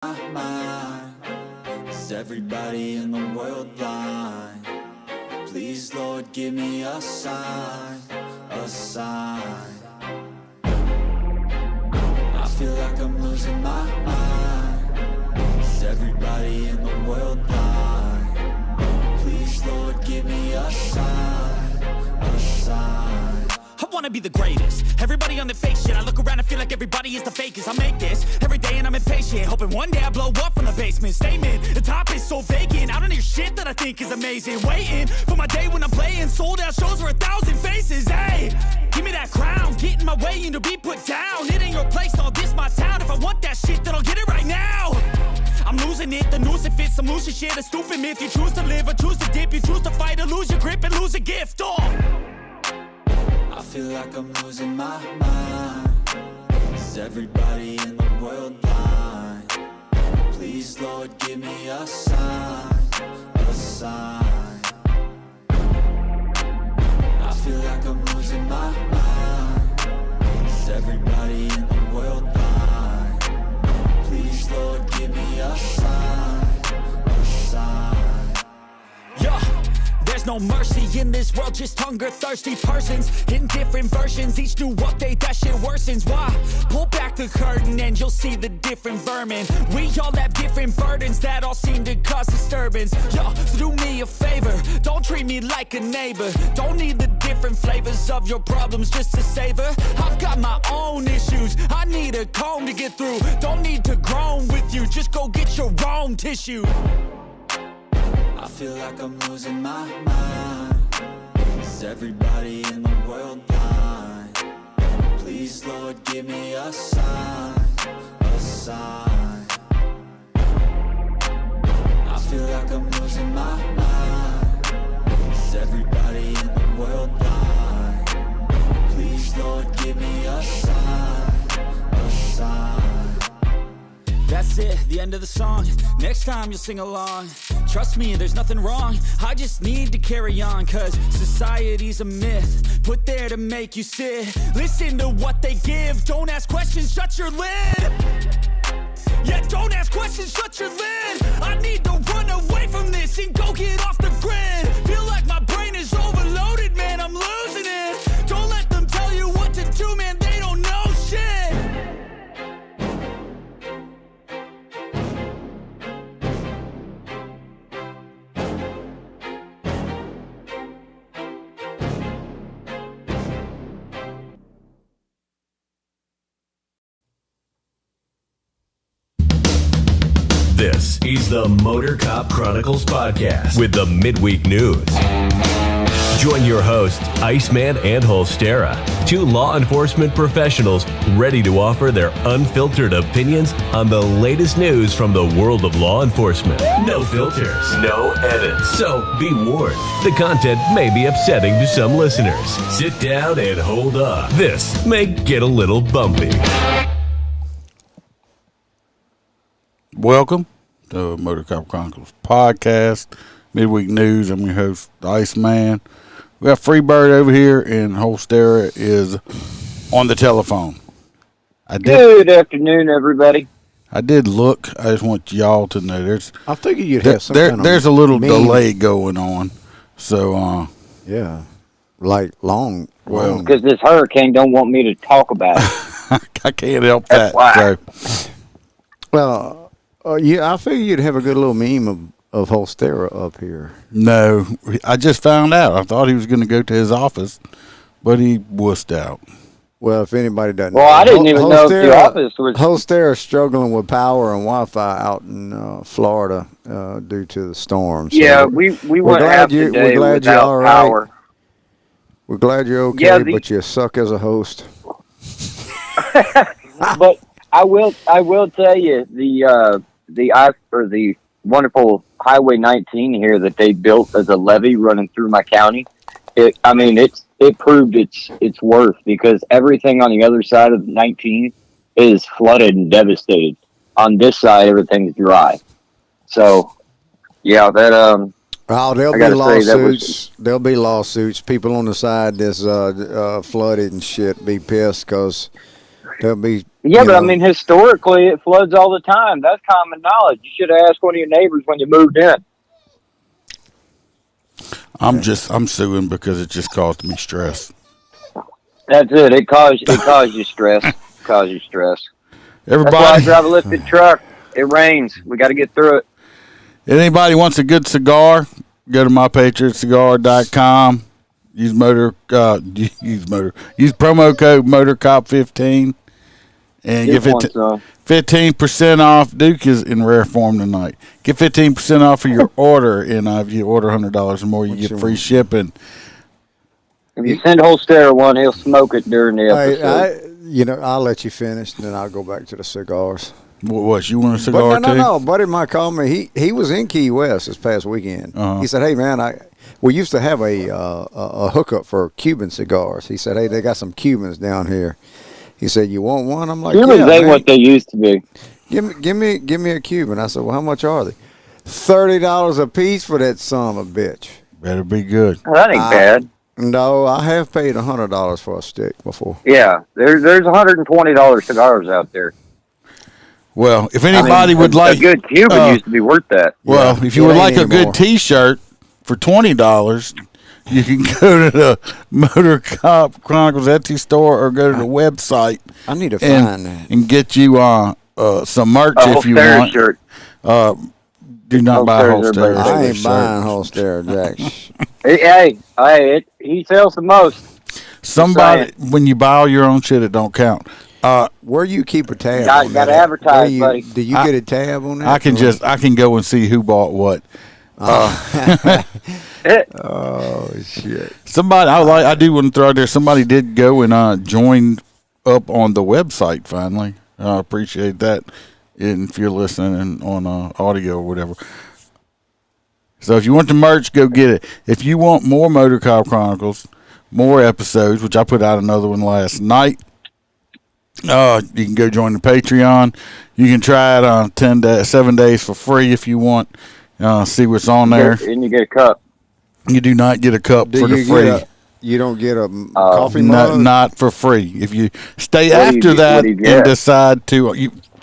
my mind. Is everybody in the world blind? Please, Lord, give me a sign, a sign. I feel like I'm losing my mind. Is everybody in the world blind? Please, Lord, give me a sign, a sign. I wanna be the greatest. Everybody on the fake shit. I look around and feel like everybody is the fakest. I make this every day and I'm impatient, hoping one day I blow up from the basement. Statement, the top is so vacant. I don't hear shit that I think is amazing. Waiting for my day when I'm playing sold out shows for 1,000 faces. Hey, give me that crown, get in my way and to be put down. It ain't your place, all this my town. If I want that shit, then I'll get it right now. I'm losing it, the noose it fits, some losing shit, a stupid myth. You choose to live or choose to dip, you choose to fight or lose your grip and lose a gift. I feel like I'm losing my mind. Is everybody in the world blind? Please, Lord, give me a sign, a sign. I feel like I'm losing my mind. Is everybody in the world blind? Please, Lord, give me a sign, a sign. Yeah. There's no mercy in this world, just hunger-thirsty persons in different versions. Each new update, that shit worsens. Why? Pull back the curtain and you'll see the different vermin. We all have different burdens that all seem to cause disturbance. Yo, so do me a favor, don't treat me like a neighbor. Don't need the different flavors of your problems just to savor. I've got my own issues, I need a comb to get through. Don't need to groan with you, just go get your own tissue. I feel like I'm losing my mind. Is everybody in the world blind? Please, Lord, give me a sign, a sign. I feel like I'm losing my mind. Is everybody in the world blind? Please, Lord, give me a sign, a sign. That's it, the end of the song. Next time you'll sing along. Trust me, there's nothing wrong. I just need to carry on, cause society's a myth put there to make you sit. Listen to what they give. Don't ask questions, shut your lid. Yeah, don't ask questions, shut your lid. I need to run away from this and go get off the grid. Feel like my brain is overloaded, man, I'm losing it. Don't let them tell you what to do, man, they don't know shit. This is the Motorcop Chronicles podcast with the midweek news. Join your hosts, Iceman and Holstera, two law enforcement professionals ready to offer their unfiltered opinions on the latest news from the world of law enforcement. No filters, no edits. So be warned, the content may be upsetting to some listeners. Sit down and hold on. This may get a little bumpy. Welcome to Motorcop Chronicles podcast, midweek news. I'm your host, Iceman. We got Freebird over here, and Holstera is on the telephone. Good afternoon, everybody. I did look. I just want y'all to know I figured you'd have some kind of there's a little delay going on. So yeah, like long. Well, because this hurricane don't want me to talk about it. I can't help that. So. Well. Yeah, I figured you'd have a good little meme of Holstera up here. No, I just found out. I thought he was going to go to his office, but he wussed out. Well, if anybody doesn't know. Well, I didn't even know if the office was... Holstera is struggling with power and Wi-Fi out in Florida due to the storm. So yeah, we went half the day without power. We're glad you're okay, but you suck as a host. But I will tell you, the wonderful Highway 19 here that they built as a levee running through my county. It proved its worth, because everything on the other side of 19 is flooded and devastated. On this side, everything's dry. So, yeah, that there'll be lawsuits. There'll be lawsuits. People on the side that's flooded and shit be pissed because there'll be Yeah, but I mean, historically, it floods all the time. That's common knowledge. You should have asked one of your neighbors when you moved in. I'm suing because it just caused me stress. That's it. It caused you stress. Caused you stress. Everybody, That's why I drive a lifted truck. It rains. We got to get through it. if anybody wants a good cigar, go to mypatriotcigar.com. Use promo code Motorcop15 and get 15% off. Duke is in rare form tonight. Get 15% off of your order, and if you order $100 or more, you get free shipping. If you send Holster one, he'll smoke it during the episode. I'll let you finish, and then I'll go back to the cigars. What, you want a cigar too? No. Buddy of mine called me. He was in Key West this past weekend. He said, "Hey man, we used to have a hookup for Cuban cigars." He said, "Hey, they got some Cubans down here." He said, "You want one?" I'm like, Cubans ain't man. what they used to be. Give me a Cuban." I said, "Well, how much are they?" $30 a piece for that son of a bitch. Better be good. Oh, that ain't bad. No, I have paid $100 for a stick before. Yeah, there's $120 cigars out there. Well, if anybody would like a good Cuban used to be worth that. Well, if you would like a good T-shirt for $20, you can go to the Motorcop Chronicles Etsy store or go to the website. I need to find that and get you some merch if you want. Shirt. Do not buy Holster. I ain't buying Holster, Jack. Hey, he sells the most. Somebody, when you buy all your own shit, it don't count. Where you keep a tab? Got to advertise, buddy. Do you get a tab on that? I can go and see who bought what. Oh shit! Somebody, I do want to throw out there. Somebody did go and join up on the website finally. I appreciate that. And if you're listening on audio or whatever. So if you want the merch, go get it. If you want more Motorcop Chronicles, more episodes, which I put out another one last night, you can go join the Patreon. You can try it on 7 days for free if you want. See what's on there. And you get a cup. You do not get a cup for the free. You don't get a coffee mug? Not for free. If you stay after that and decide to,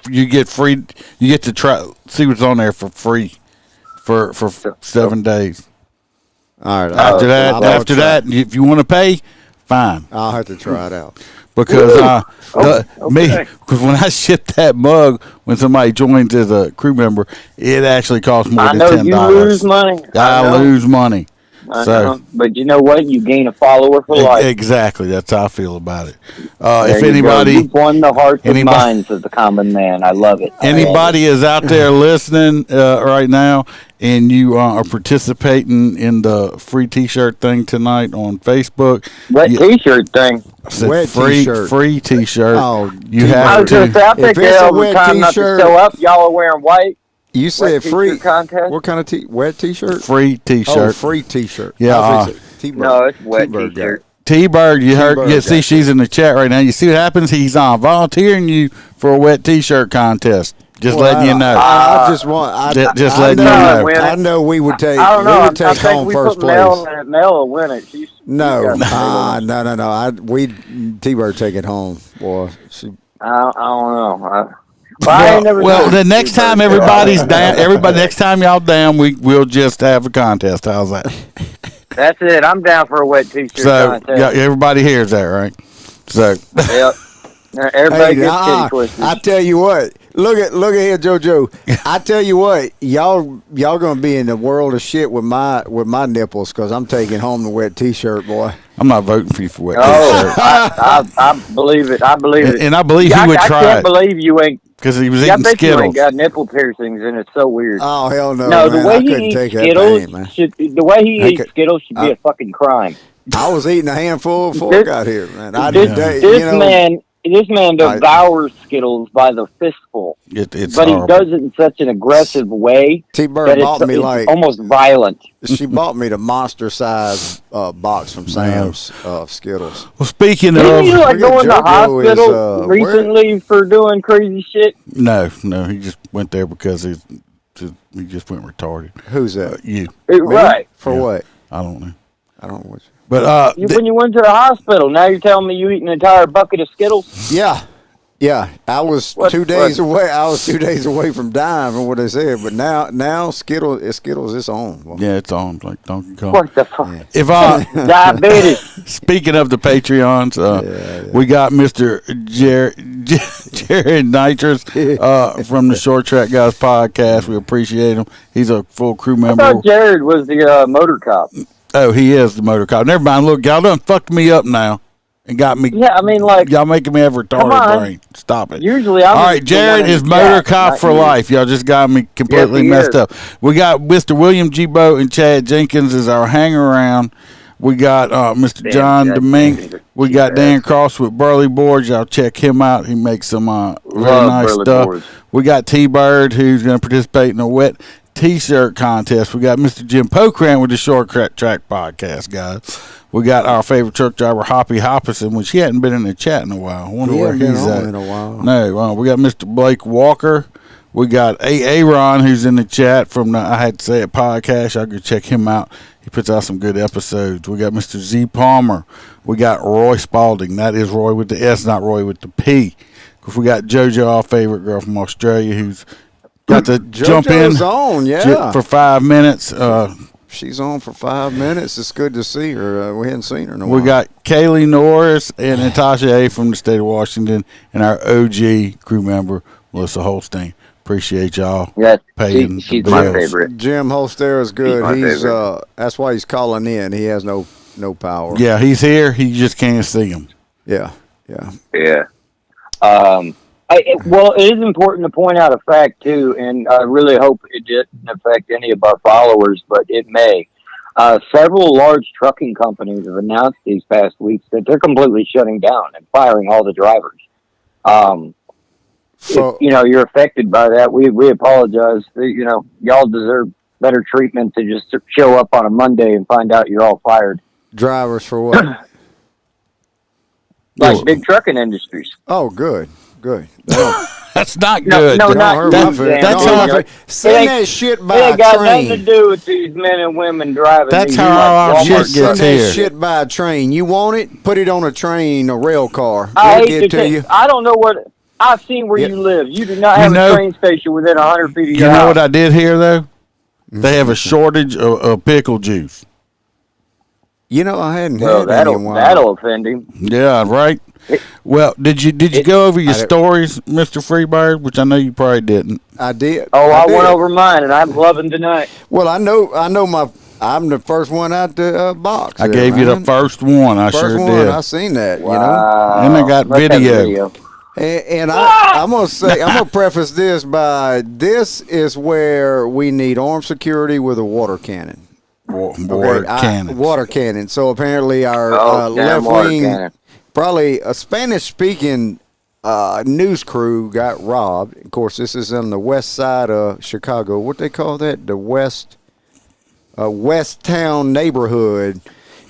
you get free. You get to try see what's on there for free for 7 days. All right. After that, if you want to pay, fine. I'll have to try it out. Because because when I ship that mug, when somebody joins as a crew member, it actually costs more than $10. You lose money. I lose money. I know. But you know what? You gain a follower for life. Exactly. That's how I feel about it. If anybody, you've won the hearts and minds of the common man. I love it. Anybody is out there listening right now, and you are participating in the free T-shirt thing tonight on Facebook. T-shirt thing. Wet T-shirt. Free T-shirt. Oh, you have to. I think every time not to show up, y'all are wearing white. You said free contest? What kind of wet T-shirt? Free T-shirt. Oh, free T-shirt. Yeah. T-Bird. No, it's wet T-shirt. T-Bird, you heard? Yeah, see, she's in the chat right now. You see what happens? He's volunteering you for a wet T-shirt contest. Just letting you know. I just want. Just letting you know. I know we would take. I don't know. We would take home first place. Mel will win it. No. T-Bird take it home, boy. I don't know. The next time everybody's down, next time y'all down, we'll just have a contest. How's that? That's it. I'm down for a wet T-shirt contest. Yeah, everybody hears that, right? So. Yep. Everybody gets kitty twisted. I tell you what. Look at here, JoJo. I tell you what, y'all gonna be in the world of shit with my nipples because I'm taking home the wet T-shirt, boy. I'm not voting for you for wet T-shirt. I believe it. I believe it. And I believe he would try it. I can't believe you ain't. Because he was eating Skittles. You ain't got nipple piercings, and it's so weird. Oh hell no! No, man. the way he eats Skittles should be a fucking crime. I was eating a handful before I got here, man. This man devours Skittles by the fistful, but horrible. He does it in such an aggressive way T-Bird bought me it's almost violent. She bought me the monster size box from Sam's Skittles. Well, speaking Didn't of, you go in the hospital recently for doing crazy shit? No, he just went there because he just went retarded. Who's that? You. Right. For what? I don't know. I don't know what. But when you went to the hospital, now you're telling me you eat an entire bucket of Skittles? Yeah. Yeah, I was 2 days away. I was 2 days away from dying from what they said, but now Skittles it's on. Well, Yeah, it's on like Donkey Kong. What the fuck? If Diabetes. speaking of the Patreons, we got Mr. Jared Nitrous from the Short Track Guys podcast. We appreciate him. He's a full crew I member. thought Jared was the motor cop. Oh, he is the motor cop. Never mind. Look, y'all done fucked me up now and got me. Yeah, I mean, like, y'all making me have retarded brain. Stop it. Usually, I'm all right. Jared is motor cop for life. Y'all just got me completely messed up. We got Mr. William G. Boat and Chad Jenkins as our hang around. We got Mr. John DeMink. We got Dan Cross with Burley Boards. Y'all check him out. He makes some very nice stuff. Boards. We got T-Bird, who's going to participate in a wet T-shirt contest. We got Mr. Jim Pocran with the Short Track podcast, guys. We got our favorite truck driver, Hoppy Hoppison, which he hadn't been in the chat in a while. I wonder where he's at. In a while. No, we got Mr. Blake Walker. We got Aaron, who's in the chat from the I Had to Say It podcast. Y'all go check him out. He puts out some good episodes. We got Mr. Z Palmer. We got Roy Spalding. That is Roy with the S, not Roy with the P. We got JoJo, our favorite girl from Australia, who's got to jump in on, for 5 minutes. She's on for 5 minutes. It's good to see her. We hadn't seen her in a while. We got Kaylee Norris and Natasha A. from the state of Washington, and our OG crew member, Melissa Holstein. Appreciate y'all. Yeah, paying she's my favorite. Jim Holster is good. He's that's why he's calling in. He has no power. Yeah, he's here. He just can't see him. Yeah. Well, it is important to point out a fact, too, and I really hope it didn't affect any of our followers, but it may. Several large trucking companies have announced these past weeks that they're completely shutting down and firing all the drivers. If, you're affected by that, we apologize. Y'all deserve better treatment to just show up on a Monday and find out you're all fired. Drivers for what? Like big trucking industries. Oh, good. That's not good. No, not that's how send that shit by train. It got train. nothing to do with these men and women driving. That's how our shit gets send here. that shit by a train. You want it? Put it on a train, a rail car. I They'll hate get to you. I don't know what. I've seen where you live. You do not have a train station within 100 feet of your house. You know what I did here, though? They have a shortage of pickle juice. I hadn't had any in a while. That'll offend him. Yeah, right. Well, did you go over your stories, Mr. Freebird? Which I know you probably didn't. I did. Oh, I went over mine, and I'm loving tonight. Well, I know I'm the first one out the box. I gave you the first one. I sure did. I seen that. Wow. And I got video. And I'm gonna preface this by this is where we need armed security with a water cannon. Water cannon. So apparently our left wing, probably a Spanish-speaking news crew got robbed. Of course, this is on the west side of Chicago. What they call that? The West Town neighborhood.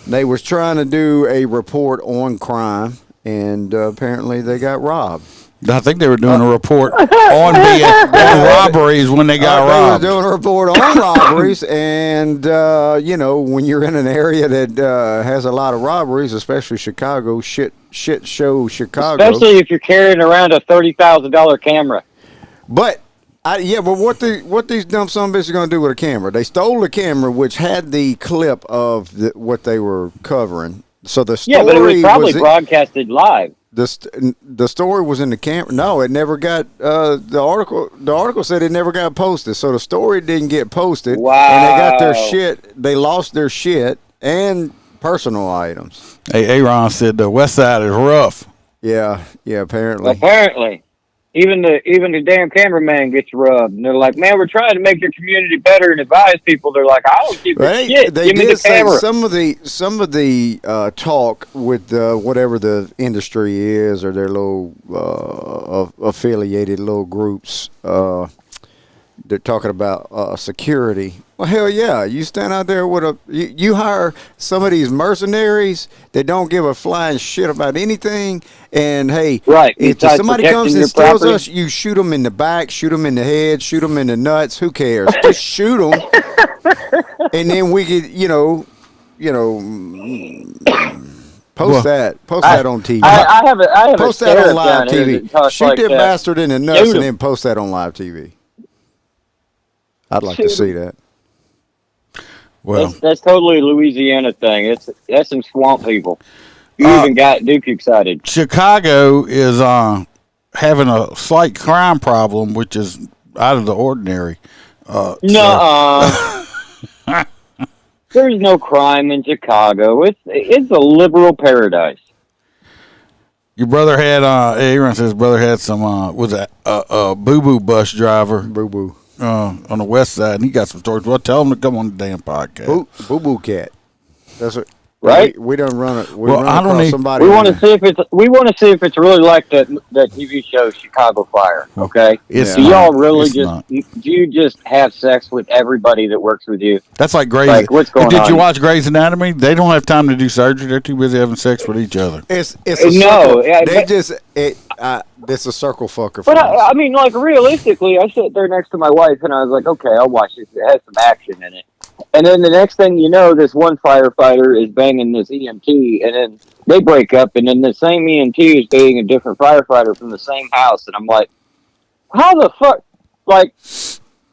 They was trying to do a report on crime, and apparently they got robbed. I think they were doing a report on robberies when they got robbed. They were doing a report on robberies, and when you're in an area that has a lot of robberies, especially Chicago, shit show Chicago. Especially if you're carrying around a $30,000 camera. But what these dumb son of bitches are going to do with a camera? They stole the camera, which had the clip of what they were covering. So the story but it was probably broadcasted live. The story was in the camera. No, it never got the article. The article said it never got posted. So the story didn't get posted. Wow. And they got their shit. They lost their shit and personal items. Hey, Aaron said the West Side is rough. Yeah. Apparently. Even the damn cameraman gets rubbed, and they're like, "Man, we're trying to make your community better and advise people." They're like, "I don't give a shit. They Give me the camera." Some of the talk with whatever the industry is or their little affiliated little groups. They're talking about security. Well, hell yeah. You stand out there with you hire some of these mercenaries that don't give a flying shit about anything. And, hey, if somebody comes and steals us, you shoot them in the back, shoot them in the head, shoot them in the nuts. Who cares? Just shoot them. And then we could, Post that on TV. I have a post that on live TV. TV. Shoot like that bastard in the nuts and him. then post that on live TV. I'd like to see that. Well, that's totally a Louisiana thing. That's some swamp people. You even got Duke excited. Chicago is having a slight crime problem, which is out of the ordinary. No, there's no crime in Chicago. It's a liberal paradise. Your brother had Aaron says his brother had some was a boo-boo bus driver. Boo-boo. On the west side, and he got some stories. Well, tell him to come on the damn podcast. Boo-boo cat. That's what. Right? We don't run it. I don't need. Somebody. We want to see if it's really like that TV show Chicago Fire. Okay. It's do not. y'all really It's do you just have sex with everybody that works with you? That's like Grey's. Like, what's going Did on? you watch Grey's Anatomy? They don't have time to do surgery. They're too busy having sex with each other. It's a No, circle. It's a circle fucker. But I mean, like realistically, I sit there next to my wife and I was like, okay, I'll watch this. It has some action in it. And then the next thing you know, this one firefighter is banging this EMT, and then they break up, and then the same EMT is dating a different firefighter from the same house, and I'm like, how the fuck? Like,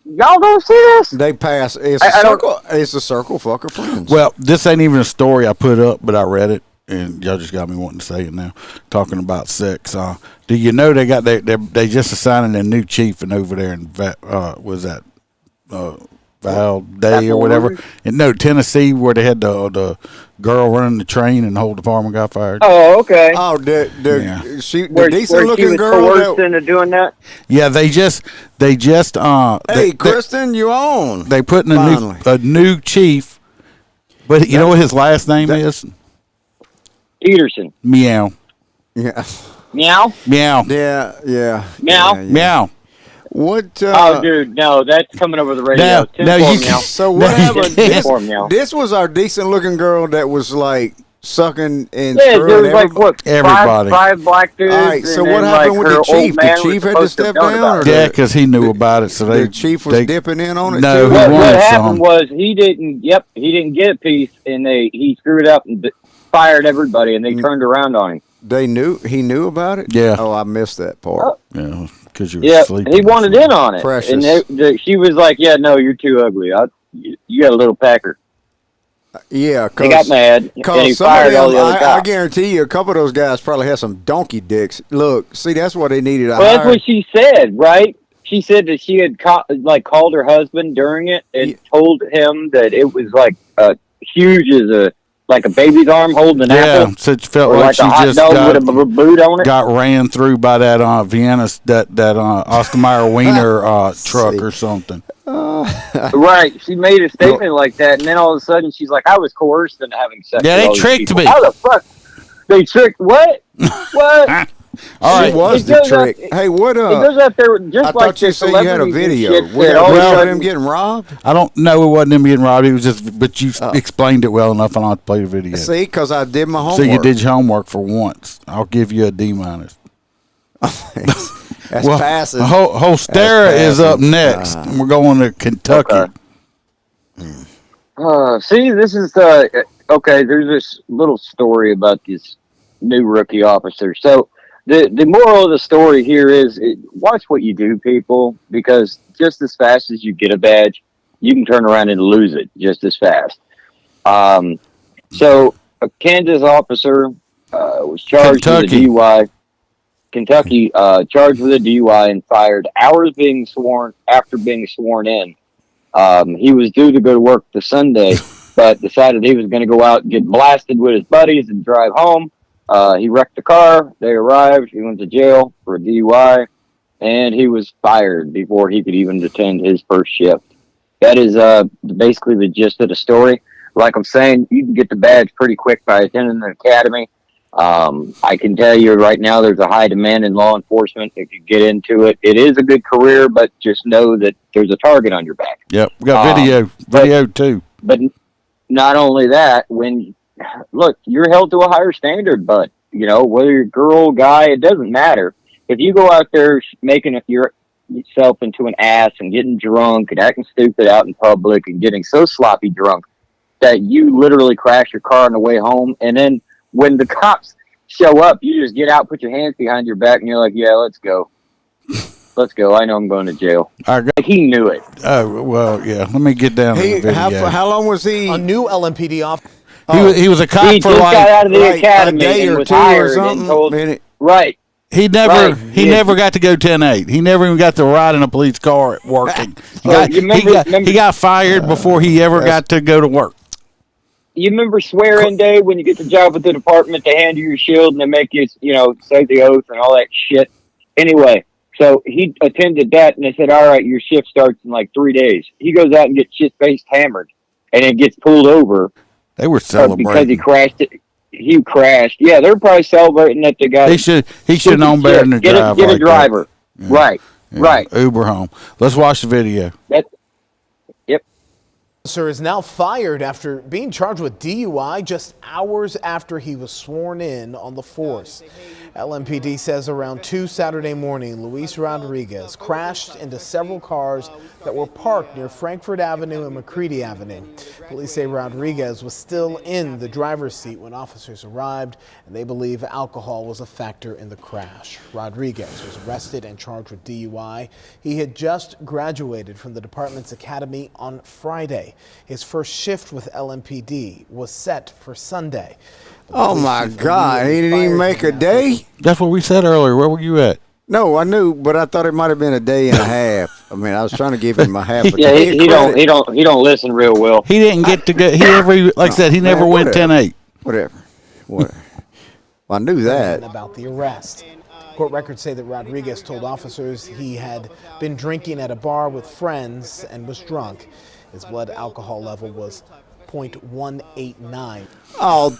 y'all don't see this? They pass. It's a circle. It's a circle fucker friends. Well, this ain't even a story I put up, but I read it, and y'all just got me wanting to say it now. Talking about sex. Do you know they got they just assigned a new chief and over there in Val Day or whatever. And no, Tennessee, where they had the girl running the train and the whole department got fired. Oh, okay. Oh, the Where decent looking she was girl coerced into doing that? Yeah, they just hey, Kristen, you on? They put in a new chief, but you know what his last name is? Peterson. Meow. Yeah. Meow? Meow. Yeah. Meow? Meow. What? Oh, dude, no, that's coming over the radio. So what happened? This was our decent looking girl that was like sucking and there was like what? Everybody. Five black dudes. All right. So what happened with the chief? The chief had to step down. Yeah, because he knew about it. So the chief was dipping in on it. No, too? What happened was he didn't get a piece, and he screwed up and fired everybody, and they turned around on him. He knew about it. Yeah. Oh, I missed that part. Yeah. Because you were sleeping. He wanted in on it. Precious. And she was like, yeah, no, you're too ugly. You got a little packer. Yeah. He got mad, and he fired all the other I cops. guarantee you a couple of those guys probably had some donkey dicks. Look, see, that's what they needed. Well, that's what she said, right? She said that she had called her husband during it and told him that it was like huge as like a baby's arm holding an apple. Yeah, so it felt or like she a hot just dog with a boot on it. got ran through by that Vienna, that Oscar Mayer Wiener truck or something. Right. She made a statement like that, and then all of a sudden she's like, I was coerced into having sex. Yeah, with they all these tricked people. me. How the fuck? They tricked what? What? All right. It was the trick. Hey, what? It goes out there just I like thought you said you had a video. Was him getting robbed? I don't know. It wasn't him getting robbed. It was just, but you explained it well enough, and I'll play the video. See, because I did my homework. So you did your homework for once. I'll give you a D-. That's well, passing. Holstera is up next. And we're going to Kentucky. Okay. See, this is okay. There's this little story about this new rookie officer. So the moral of the story here is watch what you do, people, because just as fast as you get a badge, you can turn around and lose it just as fast. So a Kansas officer was charged with a DUI. Kentucky charged with a DUI and fired after being sworn in. He was due to go to work the Sunday, but decided he was going to go out and get blasted with his buddies and drive home. He wrecked the car. They arrived. He went to jail for a DUI, and he was fired before he could even attend his first shift. That is basically the gist of the story. Like I'm saying, you can get the badge pretty quick by attending the academy. I can tell you right now there's a high demand in law enforcement. If you get into it, it is a good career, but just know that there's a target on your back. Yep, we got video too. But not only that, look, you're held to a higher standard, but whether you're girl, guy, it doesn't matter. If you go out there making yourself into an ass and getting drunk and acting stupid out in public and getting so sloppy drunk that you literally crash your car on the way home, and then when the cops show up, you just get out, put your hands behind your back, and you're like, yeah, let's go. Let's go. I know I'm going to jail. Like, he knew it. Oh, well, yeah. Let me get down to the video. How long was he? A new LMPD officer. He was a cop He for just like got out of the academy a day and or was two or hired something. and told, Minute. right. he never got to go 10-8. He never even got to ride in a police car working. He got fired before he ever got to go to work. You remember swearing day when you get the job with the department, they hand you your shield and they make you, say the oath and all that shit. Anyway, so he attended that and they said, all right, your shift starts in like 3 days. He goes out and gets shit-faced hammered and it gets pulled over. They were celebrating. Because he crashed it. He crashed. Yeah, they're probably celebrating that they got. He should have known better than to drive. Get a driver. Yeah. Right. Yeah. Right. Uber home. Let's watch the video. Yep. Officer is now fired after being charged with DUI just hours after he was sworn in on the force. LMPD says around 2 Saturday morning, Luis Rodriguez crashed into several cars that were parked near Frankfurt Avenue and McCready Avenue. Police say Rodriguez was still in the driver's seat when officers arrived, and they believe alcohol was a factor in the crash. Rodriguez was arrested and charged with DUI. He had just graduated from the department's academy on Friday. His first shift with LMPD was set for Sunday. Oh my God! He didn't even make a day. That's what we said earlier. Where were you at? No, I knew, but I thought it might have been a day and a half. I mean, I was trying to give him a half a Yeah, day. he don't listen real well. He didn't get to go. He never, like I said, he never went 10-8. Whatever. Well, I knew that. About the arrest. Court records say that Rodriguez told officers he had been drinking at a bar with friends and was drunk. His blood alcohol level was 0.189. Oh,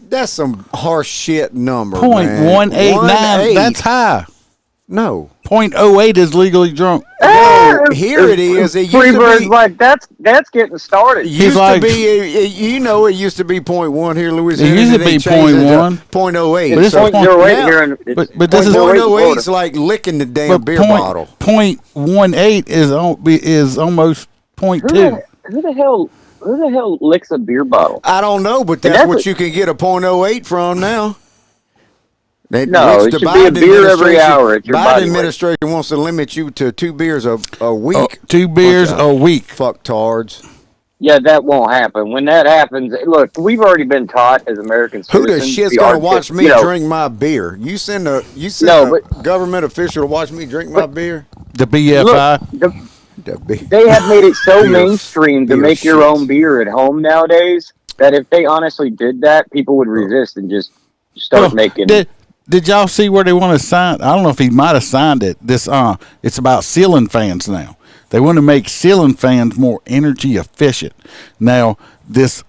that's some harsh shit number. 0.189. That's high. No. 0.08 is legally drunk. No, here it is. It used to be like that's getting started. It used to be, it used to be 0.1 here, Louisiana. It used to be 0.1. 0.08. It's 0.08 here. But this is 0.08 is like licking the damn beer bottle. 0.18 is almost 0.2. Who the hell licks a beer bottle? I don't know, but that's what you can get a 0.08 from now. No, it should be a beer every hour at your Biden administration wants to limit you to 2 beers a week. 2 beers a week. Fucktards. Yeah, that won't happen. When that happens, look, we've already been taught as American citizens. Who the shit's gonna watch me drink my beer? You send a government official to watch me drink my beer? The BFI. Look, they have made it so mainstream to make your own beer at home nowadays that if they honestly did that, people would resist and just start making. Did y'all see where they want to sign? I don't know if he might have signed it. It's about ceiling fans now. They want to make ceiling fans more energy efficient. Now it's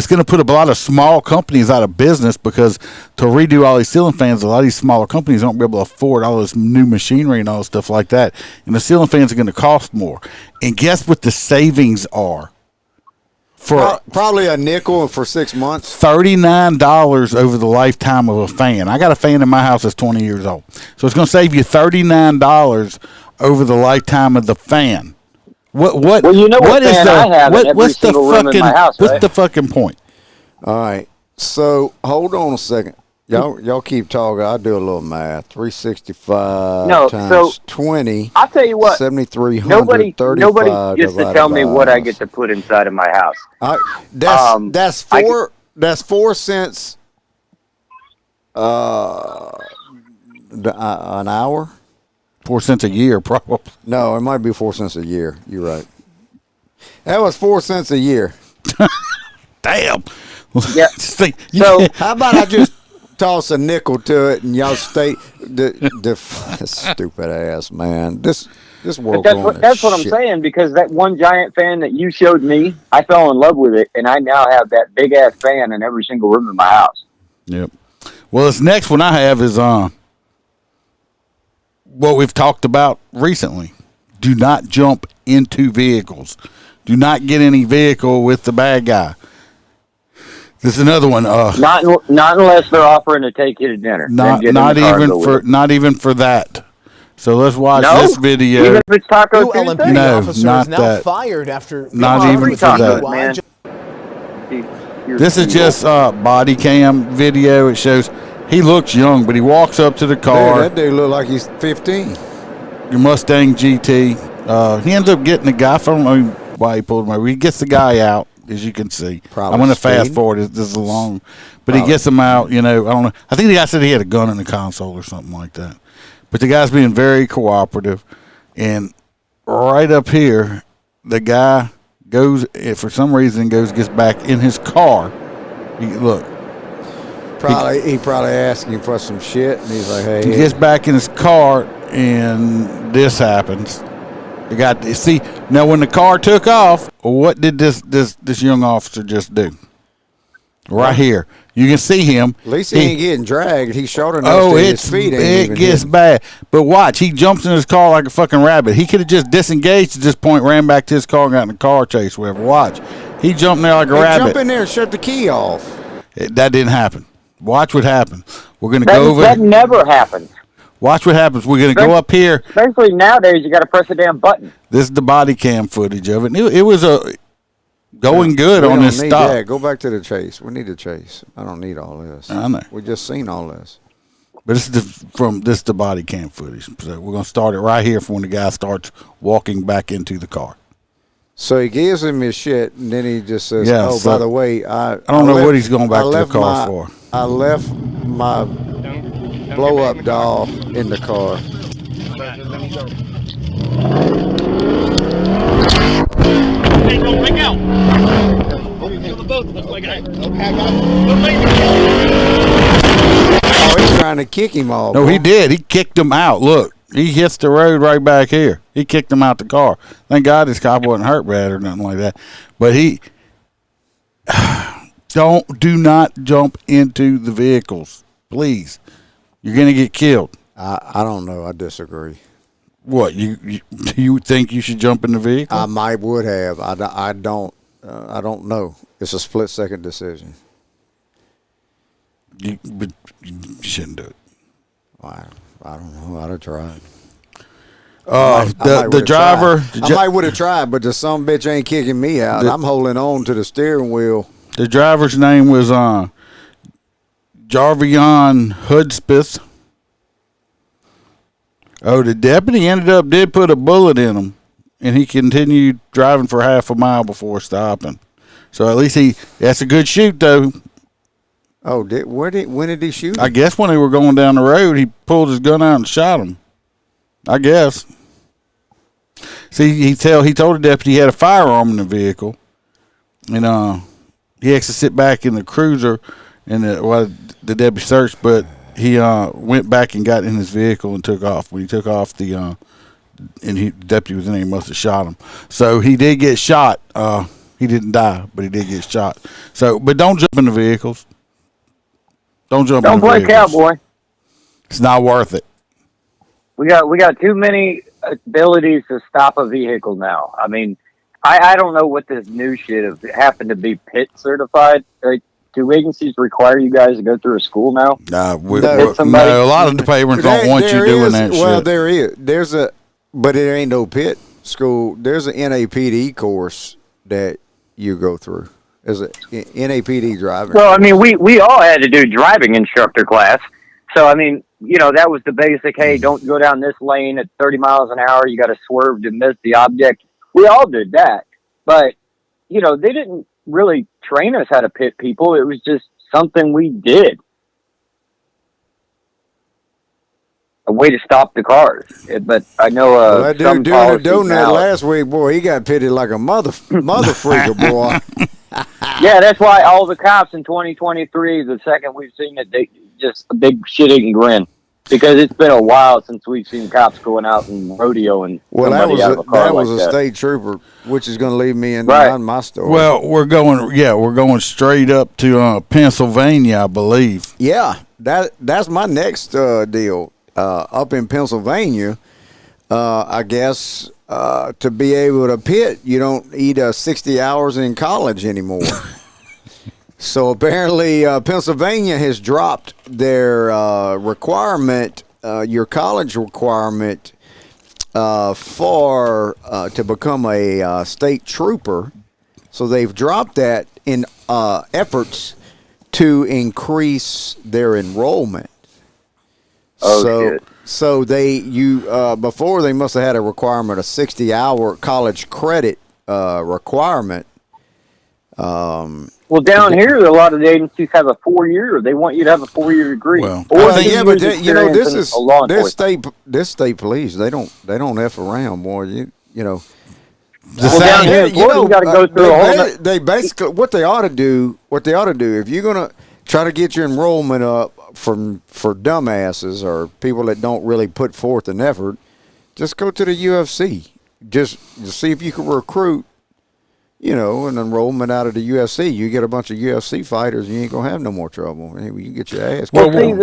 going to put a lot of small companies out of business because to redo all these ceiling fans, a lot of these smaller companies won't be able to afford all this new machinery and all this stuff like that. And the ceiling fans are going to cost more. And guess what the savings are? For probably a nickel for 6 months. $39 over the lifetime of a fan. I got a fan in my house that's 20 years old. So it's going to save you $39 over the lifetime of the fan. Well, you know what fan I have in every single room in my house, right? What's the fucking point? All right. So hold on a second. Y'all keep talking. I'll do a little math. 365 times 20. I'll tell you what. 7,335. Nobody gets to tell me what I get to put inside of my house. That's 4 cents an hour. 4 cents a year, probably. No, it might be 4 cents a year. You're right. That was 4 cents a year. Damn. Yeah. So how about I just toss a nickel to it and y'all stay the stupid ass man. This world. That's what I'm saying, because that one giant fan that you showed me, I fell in love with it, and I now have that big ass fan in every single room in my house. Yep. Well, this next one I have is what we've talked about recently. Do not jump into vehicles. Do not get any vehicle with the bad guy. This is another one. Not unless they're offering to take you to dinner. Not even for that. So let's watch this video. Even if it's Taco Tuesday? LMPD officer is now fired after not even for that. Man. This is just body cam video. It shows he looks young, but he walks up to the car. Dude, that dude look like he's 15. Your Mustang GT. He ends up getting the guy. I don't know why he pulled him over. He gets the guy out, as you can see. Probably I'm going to fast speed. forward. This is long. But he gets him out, I don't know. I think the guy said he had a gun in the console or something like that. But the guy's being very cooperative. And right up here, the guy goes, for some reason, gets back in his car. Look. He probably asking for some shit, and he's like, hey. He gets back in his car, and this happens. See, now when the car took off, what did this young officer just do? Right here. You can see him. At least he ain't getting dragged. He's short enough that his feet ain't it even gets hitting. bad. But watch, he jumps in his car like a fucking rabbit. He could have just disengaged at this point, ran back to his car, and got in the car chase, whatever. Watch. He jumped in there like a rabbit. Jump in there and shut the key off. That didn't happen. Watch what happens. We're going to go over. That never happens. Watch what happens. We're going to go up here. Especially nowadays, you got to press a damn button. This is the body cam footage of it. It was going good on this stop. Yeah, go back to the chase. We need the chase. I don't need all this. I know. We just seen all this. But this is the body cam footage. So we're going to start it right here from when the guy starts walking back into the car. So he gives him his shit, and then he just says, Yeah, by the way, I don't know what he's going back to the car for. I left my blow-up doll in the car. Hey, don't break out. Kill the both of us, my guy. Oh, he's trying to kick him off. No, he did. He kicked him out. Look, he hits the road right back here. He kicked him out the car. Thank God this cop wasn't hurt bad or nothing like that. But do not jump into the vehicles, please. You're going to get killed. I don't know. I disagree. What, do you think you should jump in the vehicle? I might would have. I don't know. It's a split-second decision. But you shouldn't do it. I don't know. I'd have tried. The driver. I might would have tried, but the some bitch ain't kicking me out. I'm holding on to the steering wheel. The driver's name was Jarvion Hudspeth. Oh, the deputy did put a bullet in him, and he continued driving for half a mile before stopping. So at least that's a good shoot, though. Oh, when did he shoot him? I guess when they were going down the road, he pulled his gun out and shot him. I guess. See, he told the deputy he had a firearm in the vehicle, and he actually sit back in the cruiser, and while the deputy searched, but he went back and got in his vehicle and took off. When he took off, the deputy was in there. He must have shot him. So he did get shot. He didn't die, but he did get shot. So, but don't jump in the vehicles. Don't jump. Don't in the play vehicles. cowboy. It's not worth it. We got too many abilities to stop a vehicle now. I mean, I don't know what this new shit of happened to be PIT certified. Like, do agencies require you guys to go through a school now? No, somebody? a lot of the papers don't want you doing that shit. Well, there is. But it ain't no PIT school. There's an NAPD course that you go through. There's a NAPD driving. Well, I mean, we all had to do driving instructor class. So, I mean, that was the basic, hey, don't go down this lane at 30 miles an hour. You got to swerve to miss the object. We all did that. But, they didn't really train us how to pit people. It was just something we did. A way to stop the cars. But I know that some dude doing the donut now, last week, boy, he got pitted like a mother freaker, boy. Yeah, that's why all the cops in 2023, the second we've seen it, they just a big shit-eating grin. Because it's been a while since we've seen cops going out and rodeoing somebody out of a car that was like a that. state trooper, which is going to leave me in Right. on my story. Well, we're going straight up to Pennsylvania, I believe. Yeah, that's my next deal. Up in Pennsylvania, I guess to be able to pit, you don't need 60 hours in college anymore. So apparently Pennsylvania has dropped their requirement, your college requirement to become a state trooper. So they've dropped that in efforts to increase their enrollment. Oh, shit. So before they must have had a requirement, a 60-hour college credit requirement. Well, down here, a lot of the agencies have a 4-year. They want you to have a 4-year degree. Well, or this state police. They don't f around, boy. You know. Down here, you got to go through they basically what they ought to do. If you're gonna try to get your enrollment up for dumbasses or people that don't really put forth an effort, just go to the UFC. Just see if you can recruit, an enrollment out of the UFC. You get a bunch of UFC fighters, you ain't gonna have no more trouble. You can get your ass. Well, see,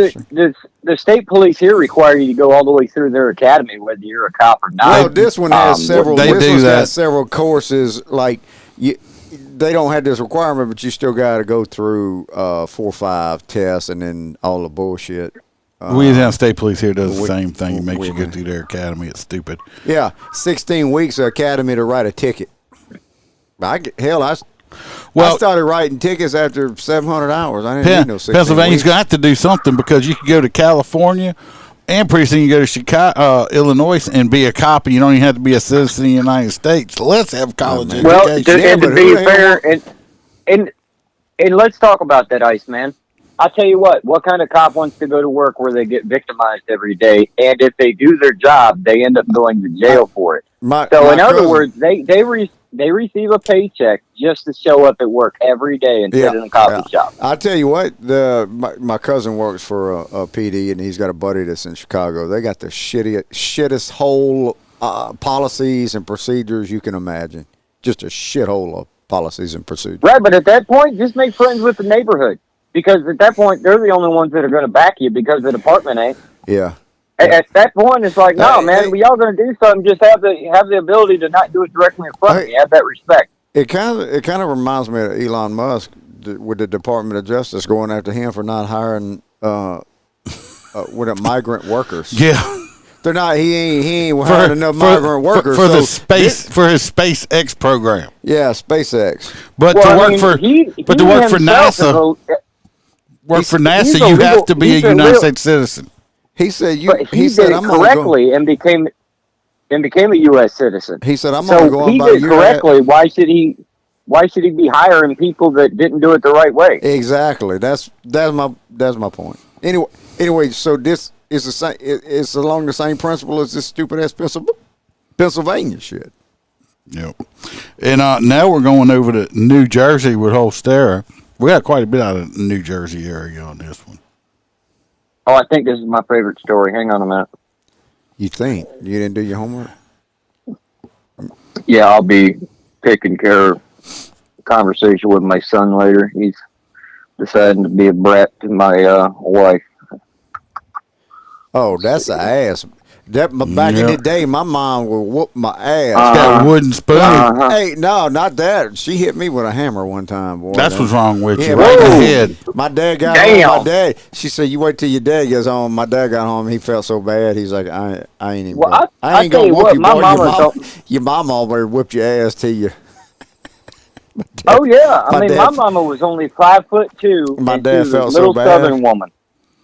the state police here require you to go all the way through their academy, whether you're a cop or not. Well, this one has several. Has several courses. Like they don't have this requirement, but you still got to go through 4 or 5 tests and then all the bullshit. Louisiana State Police here does the same thing. It makes you go through their academy. It's stupid. Yeah, 16 weeks of academy to write a ticket. I started writing tickets after 700 hours. I didn't need no 16 Pennsylvania's weeks. going to have to do something because you can go to California and pretty soon you go to Chicago, Illinois and be a cop and you don't even have to be a citizen of the United States. Let's have college education. Well, and to be fair, and let's talk about that, Iceman. I'll tell you what kind of cop wants to go to work where they get victimized every day, and if they do their job, they end up going to jail for it. In other words, they receive a paycheck just to show up at work every day and sit in a coffee shop. I'll tell you what, my cousin works for a PD, and he's got a buddy that's in Chicago. They got the shittest whole policies and procedures you can imagine. Just a shithole of policies and procedures. Right, but at that point, just make friends with the neighborhood. Because at that point, they're the only ones that are going to back you because the department ain't. Yeah. At that point, it's like, no, man, we all going to do something. Just have the ability to not do it directly in front of me. Have that respect. It kind of reminds me of Elon Musk with the Department of Justice going after him for not hiring migrant workers. Yeah. They're not. He ain't hiring enough migrant workers for his SpaceX program. Yeah, SpaceX. But to work for NASA. Work for NASA, you have to be a United States citizen. He said he did it correctly and became a U.S. citizen. He said, "I'm going to go." He did it correctly. Why should he be hiring people that didn't do it the right way? Exactly. That's my point. Anyway, so this is the same. It's along the same principle as this stupid ass Pennsylvania shit. Yep. And now we're going over to New Jersey with Holstera. We got quite a bit out of the New Jersey area on this one. Oh, I think this is my favorite story. Hang on a minute. You think? You didn't do your homework? Yeah, I'll be taking care of a conversation with my son later. He's deciding to be a brat to my wife. Oh, that's an ass. Back in the day, my mom would whoop my ass. That wooden spoon. Hey, no, not that. She hit me with a hammer one time, boy. That's what's wrong with you. Right in the head. My dad got home. My dad. She said, "You wait till your dad gets home." My dad got home. He felt so bad. He's like, "I ain't even. I ain't gonna whoop you, boy. Your mom already whipped your ass till you." Oh yeah, my mama was only 5'2". My dad felt so bad. Little Southern woman.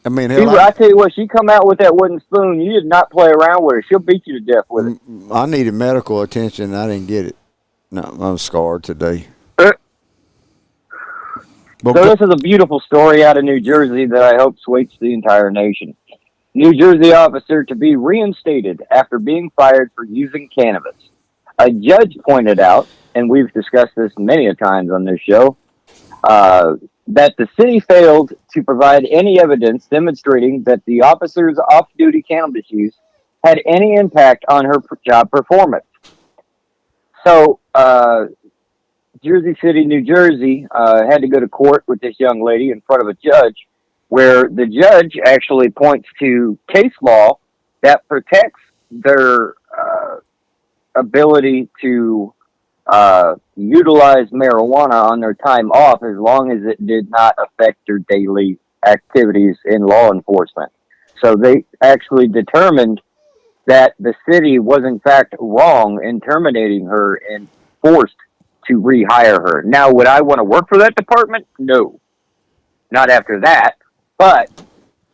I mean, I tell you what, she come out with that wooden spoon. You did not play around with her. She'll beat you to death with it. I needed medical attention. I didn't get it. No, I'm scarred today. So this is a beautiful story out of New Jersey that I hope sways the entire nation. New Jersey officer to be reinstated after being fired for using cannabis. A judge pointed out, and we've discussed this many a times on this show, that the city failed to provide any evidence demonstrating that the officer's off-duty cannabis use had any impact on her job performance. So, Jersey City, New Jersey, had to go to court with this young lady in front of a judge, where the judge actually points to case law that protects their ability to utilize marijuana on their time off as long as it did not affect their daily activities in law enforcement. So they actually determined that the city was in fact wrong in terminating her and forced to rehire her. Now, would I want to work for that department? No, not after that. But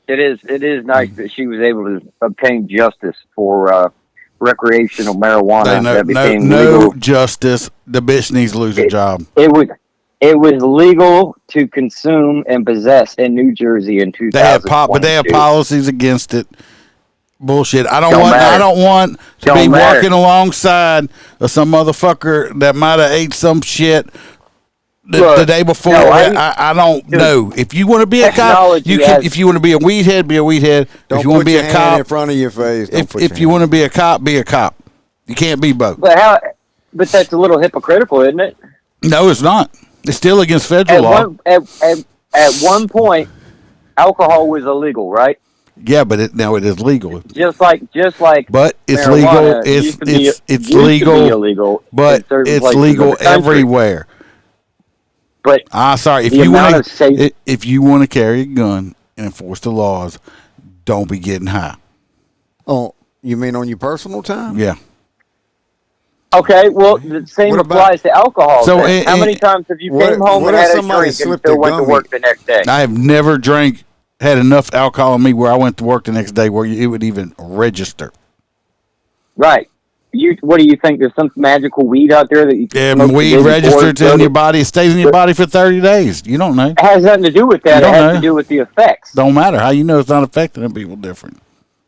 it is nice that she was able to obtain justice for recreational marijuana. That became legal. Justice. The bitch needs to lose her job. It was legal to consume and possess in New Jersey in 2000. But they have policies against it. Bullshit. I don't want to be working alongside of some motherfucker that might have ate some shit the day before. I don't know. If you want to be a cop, you can. If you want to be a weed head, be a weed head. Don't if you want to be a cop in front of your face. If you want to be a cop, be a cop. You can't be both. But that's a little hypocritical, isn't it? No, it's not. It's still against federal law. At one point, alcohol was illegal, right? Yeah, but now it is legal. Just like. But it's legal. It's legal. But it's legal everywhere. But sorry. If you want to carry a gun and enforce the laws, don't be getting high. Oh, you mean on your personal time? Yeah. Okay, well, the same applies to alcohol. So, how many times have you came home and had a drink and still went to work the next day? I have never had enough alcohol in me where I went to work the next day where it would even register. Right. What do you think? There's some magical weed out there that you can smoke? Weed registers in your body. It stays in your body for 30 days. You don't know. It has nothing to do with that. It has to do with the effects. Don't matter. How you know it's not affecting people different?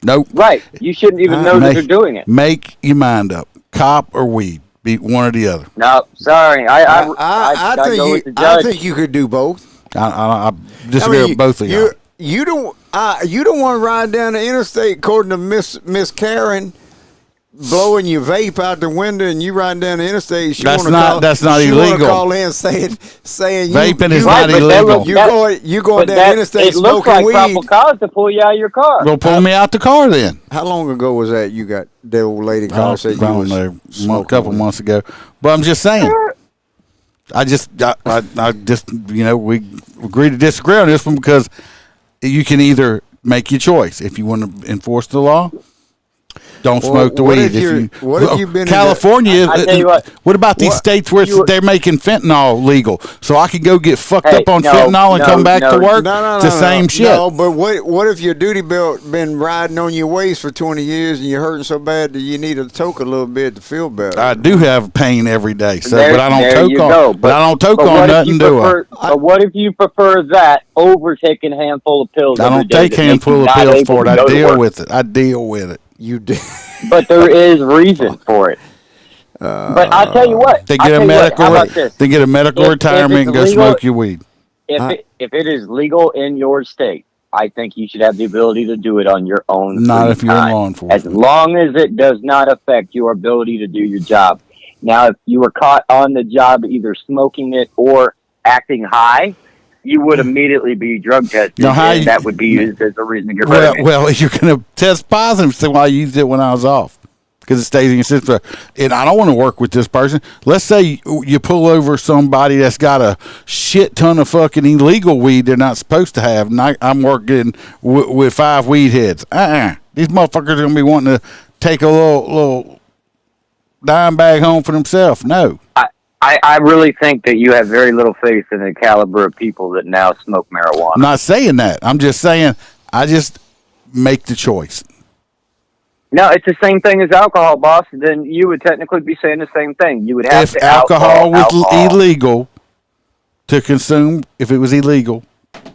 Nope. Right. You shouldn't even know that they're doing it. Make your mind up. Cop or weed. Be one or the other. No, sorry. I think you could do both. I disagree with both of you. You don't want to ride down the interstate according to Miss Karen blowing your vape out the window and you riding down the interstate. That's not illegal. She call in saying vaping is not illegal. You going down the interstate smoking weed. It looks like probable cause to pull you out of your car. Well, pull me out the car then. How long ago was that you got the old lady call said you was a couple months ago. But I'm just saying. I just we agree to disagree on this one because you can either make your choice. If you want to enforce the law, don't smoke the weed. What have you been California? I tell you what about these states where they're making fentanyl legal? So I can go get fucked up on fentanyl and come back to work? It's the same shit. No, but what if your duty belt been riding on your waist for 20 years and you're hurting so bad that you need to toke a little bit to feel better? I do have pain every day, but I don't toke on. But I don't toke on nothing, do I? But what if you prefer that over taking a handful of pills? I don't take a handful of pills for it. I deal with it. I deal with it. You did. But there is reason for it. But I'll tell you what. They get a medical retirement and go smoke your weed. If it is legal in your state, I think you should have the ability to do it on your own. Not if you're in law enforcement. As long as it does not affect your ability to do your job. Now, if you were caught on the job either smoking it or acting high, you would immediately be drug tested, and that would be used as a reason to get rid of it. Well, you're going to test positive, so I used it when I was off, because it stays in your system. And I don't want to work with this person. Let's say you pull over somebody that's got a shit ton of fucking illegal weed they're not supposed to have, and I'm working with 5 weed heads. These motherfuckers are going to be wanting to take a little dime bag home for themselves. No. I really think that you have very little faith in the caliber of people that now smoke marijuana. I'm not saying that. I'm just saying I just make the choice. No, it's the same thing as alcohol, boss. Then you would technically be saying the same thing. You would have if to alcohol was illegal to consume. If it was illegal,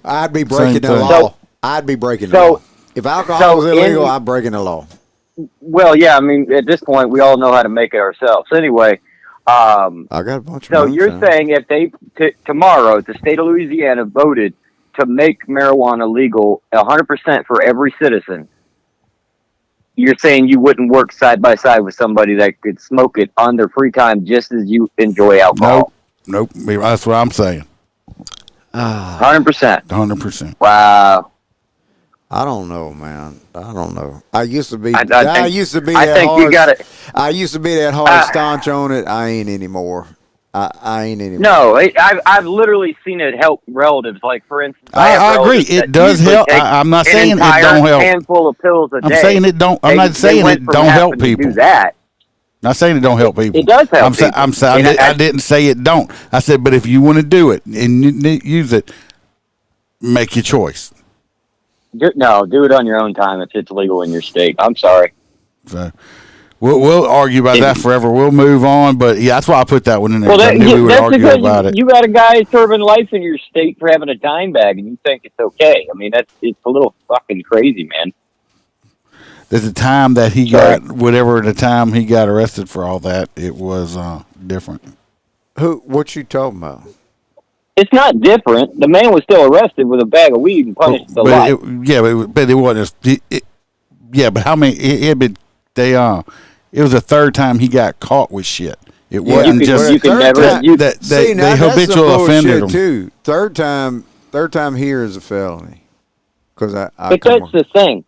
I'd be breaking the law. I'd be breaking the law. If alcohol was illegal, I'm breaking the law. Well, yeah. I mean, at this point, we all know how to make it ourselves. Anyway. I got a bunch of So you're saying if they tomorrow the state of Louisiana voted to make marijuana legal 100% for every citizen, you're saying you wouldn't work side by side with somebody that could smoke it on their free time just as you enjoy alcohol? Nope. That's what I'm saying. 100%. 100%. Wow. I don't know, man. I don't know. I used to be. I used to be that hard staunch on it. I ain't anymore. I ain't anymore. No, I've literally seen it help relatives. Like for instance, I agree. It does help. I'm not saying it don't help. Handful of pills a day. I'm saying it don't. I'm not saying it don't help people. Do that. Not saying it don't help people. It does help people. I'm saying I didn't say it don't. I said, but if you want to do it and use it, make your choice. No, do it on your own time if it's legal in your state. I'm sorry. So we'll argue about that forever. We'll move on, but yeah, that's why I put that one in there. Well, I knew we would argue about it. You got a guy serving life in your state for having a dime bag, and you think it's okay. I mean, it's a little fucking crazy, man. At the time that he got arrested for all that, it was different. What you talking about? It's not different. The man was still arrested with a bag of weed and punished for life. But it wasn't. But how many? It had been. It was the third time he got caught with shit. It wasn't just you can never. They habitual offended him too. Third time here is a felony. Because But that's the thing.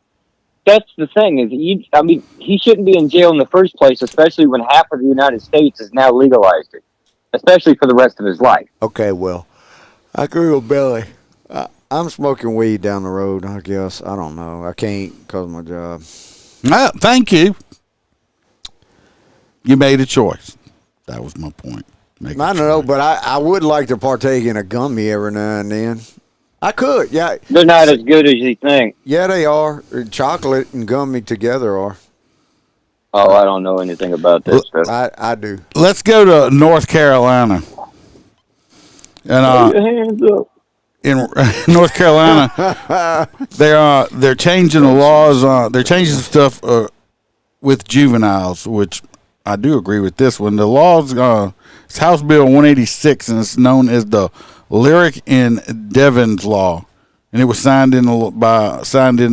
That's the thing is, he shouldn't be in jail in the first place, especially when half of the United States has now legalized it, especially for the rest of his life. Okay, well, I agree with Billy. I'm smoking weed down the road, I guess. I don't know. I can't because of my job. Thank you. You made a choice. That was my point. I don't know, but I would like to partake in a gummy every now and then. I could, yeah. They're not as good as you think. Yeah, they are. Chocolate and gummy together are. Oh, I don't know anything about this stuff. I do. Let's go to North Carolina. And hands up. In North Carolina, they're changing the laws. They're changing some stuff with juveniles, which I do agree with this one. The laws, it's House Bill 186, and it's known as the Lyric and Devon's Law, and it was signed into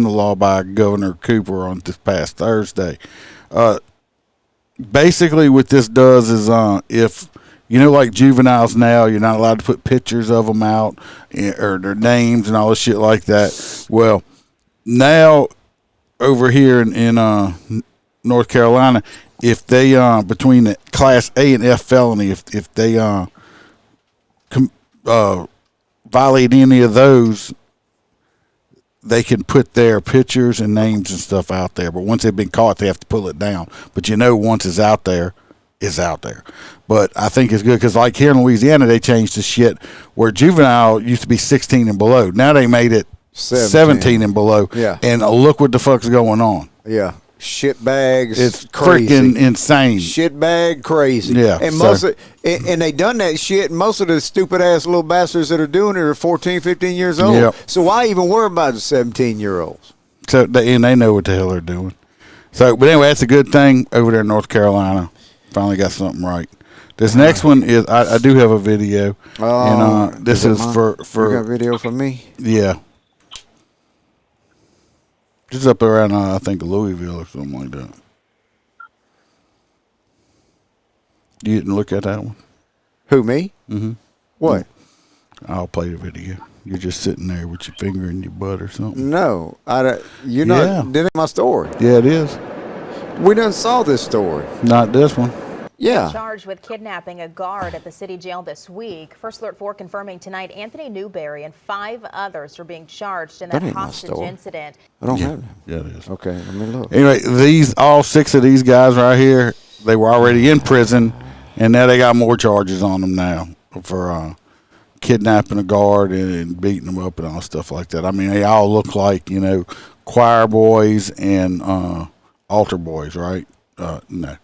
law by Governor Cooper on this past Thursday. Basically, what this does is, if like juveniles now, you're not allowed to put pictures of them out or their names and all this shit like that. Well, now over here in North Carolina, if they between the Class A and F felony, if they violate any of those, they can put their pictures and names and stuff out there. But once they've been caught, they have to pull it down. But once it's out there, it's out there. But I think it's good because, like here in Louisiana, they changed the shit where juvenile used to be 16 and below. Now they made it 17 and below. Yeah. And look what the fuck's going on. Yeah. Shit bags. It's crazy. Freaking insane. Shit bag crazy. Yeah. And and they done that shit. And most of the stupid ass little bastards that are doing it are 14, 15 years old. Yep. So why even worry about the 17-year-olds? So they know what the hell they're doing. So, but anyway, that's a good thing over there in North Carolina. Finally got something right. This next one is I do have a video. And this is for you got a video for me? Yeah. Just up around, I think, Louisville or something like that. You didn't look at that one? Who, me? Mm-hmm. What? I'll play the video. You're just sitting there with your finger in your butt or something. No. You're not. That ain't my story. Yeah, it is. We done saw this story. Not this one. Yeah. Charged with kidnapping a guard at the city jail this week. First Alert 4 confirming tonight Anthony Newberry and 5 others are being charged in that hostage incident. I don't have them. Yeah, it is. Okay, let me look. Anyway, all 6 of these guys right here, they were already in prison, and now they got more charges on them now for kidnapping a guard and beating them up and all stuff like that. I mean, they all look like, choir boys and altar boys, right? No.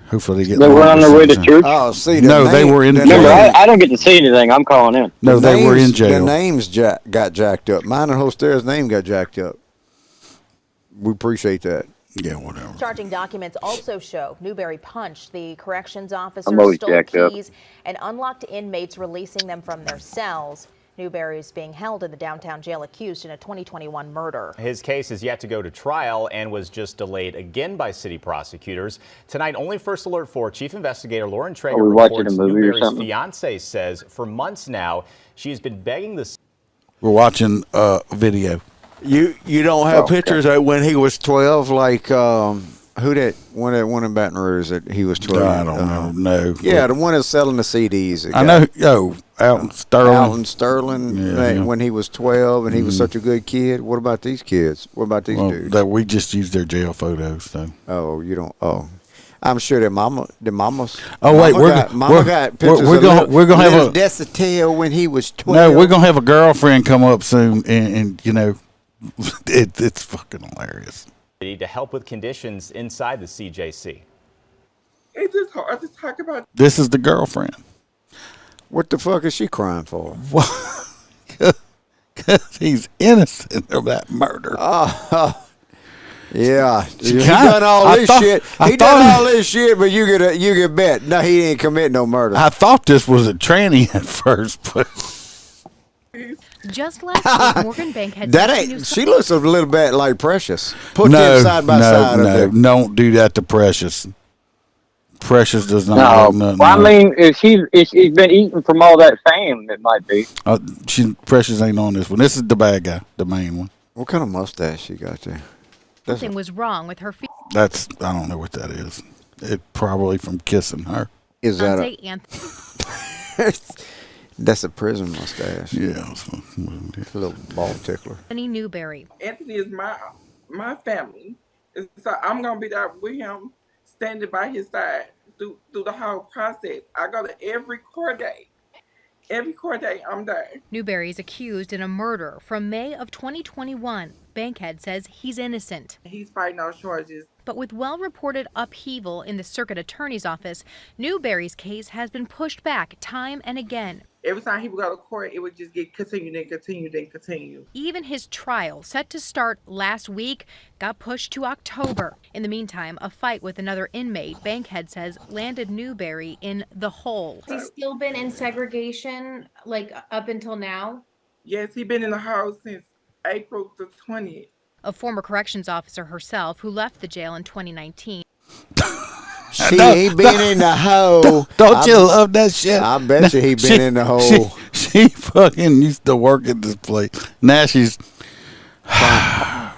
Hopefully they were on their way to church. Oh, see, they were in jail. Remember, I don't get to see anything. I'm calling in. No, they were in jail. The names got jacked up. Mine and Hostera's name got jacked up. We appreciate that. Yeah, whatever. Charging documents also show Newberry punched the corrections officer, stole keys, and unlocked inmates, releasing them from their cells. Newberry is being held in the downtown jail accused in a 2021 murder. His case is yet to go to trial and was just delayed again by city prosecutors. Tonight, only First Alert 4 Chief Investigator Lauren Traeger reports Newberry's fiance says for months now she has been begging the... We're watching a video. You don't have pictures of when he was 12 like who Who that one in Baton Rouge that he was 12? I don't know. Yeah, the one that's selling the CDs. I know. Alton Sterling. Alton Sterling, when he was 12 and he was such a good kid. What about these kids? What about these dudes? That we just used their jail photos, though. Oh, you don't. Oh, I'm sure the mamas. Oh wait, we're gonna have a Desautel when he was 12. No, we're gonna have a girlfriend come up soon, and you know, it's fucking hilarious. To help with conditions inside the CJC. It's just hard to talk about. This is the girlfriend. What the fuck is she crying for? Because he's innocent of that murder. Yeah, he done all this shit. He done all this shit, but you get bet. No, he didn't commit no murder. I thought this was a tranny at first, but just last week, Morgan Bankhead. That ain't. She looks a little bit like Precious. Put them side by side. No, don't do that to Precious. Precious does not. No, well, I mean, if she's been eating from all that fame, it might be. Precious ain't on this one. This is the bad guy, the main one. What kind of mustache she got there? Something was wrong with her feet. I don't know what that is. It probably from kissing her. Is that That's a prison mustache. Yeah. A little ball tickler. Anthony Newberry. Anthony is my family. And so I'm going to be there with him, standing by his side through the whole process. I go to every court day. Every court day, I'm there. Newberry is accused in a murder from May of 2021. Bankhead says he's innocent. He's fighting all charges. But with well-reported upheaval in the circuit attorney's office, Newberry's case has been pushed back time and again. Every time he would go to court, it would just get continued and continued and continued. Even his trial, set to start last week, got pushed to October. In the meantime, a fight with another inmate, Bankhead says, landed Newberry in the hole. Has he still been in segregation, like, up until now? Yes, he's been in the house since April the 20th. A former corrections officer herself who left the jail in 2019. She ain't been in the hole. Don't you love that shit? I bet you he been in the hole. She fucking used to work at this place. Now she's. I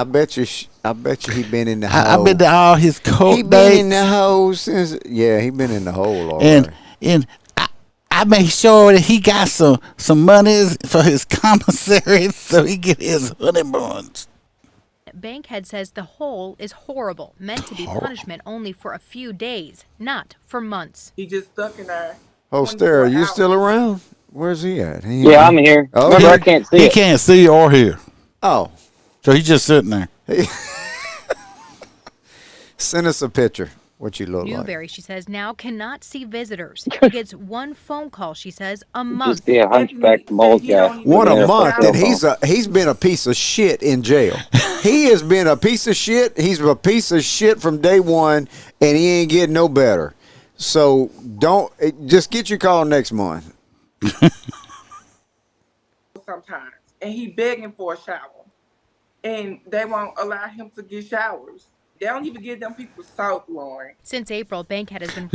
bet you he been in the hole. I've been to all his court He dates. been in the hole since. Yeah, he been in the hole already. And I made sure that he got some money for his commissary so he get his honeymoons. Bankhead says the hole is horrible, meant to be punishment only for a few days, not for months. He just stuck in there. Oh, Stare, you still around? Where's he at? Yeah, I'm here. Oh, remember, I can't see He it. can't see or hear. Oh. So he's just sitting there. Send us a picture. What you look Newberry, she says, now cannot see visitors. He gets one phone call, she says, a month. Just be a hunchback mold guy. What a month, and he's been a piece of shit in jail. He has been a piece of shit. He's a piece of shit from day one, and he ain't getting no better. So just get your call next month. Sometimes, and he begging for a shower, and they won't allow him to get showers. They don't even give them people salt, Lauren. Since April, Bankhead has been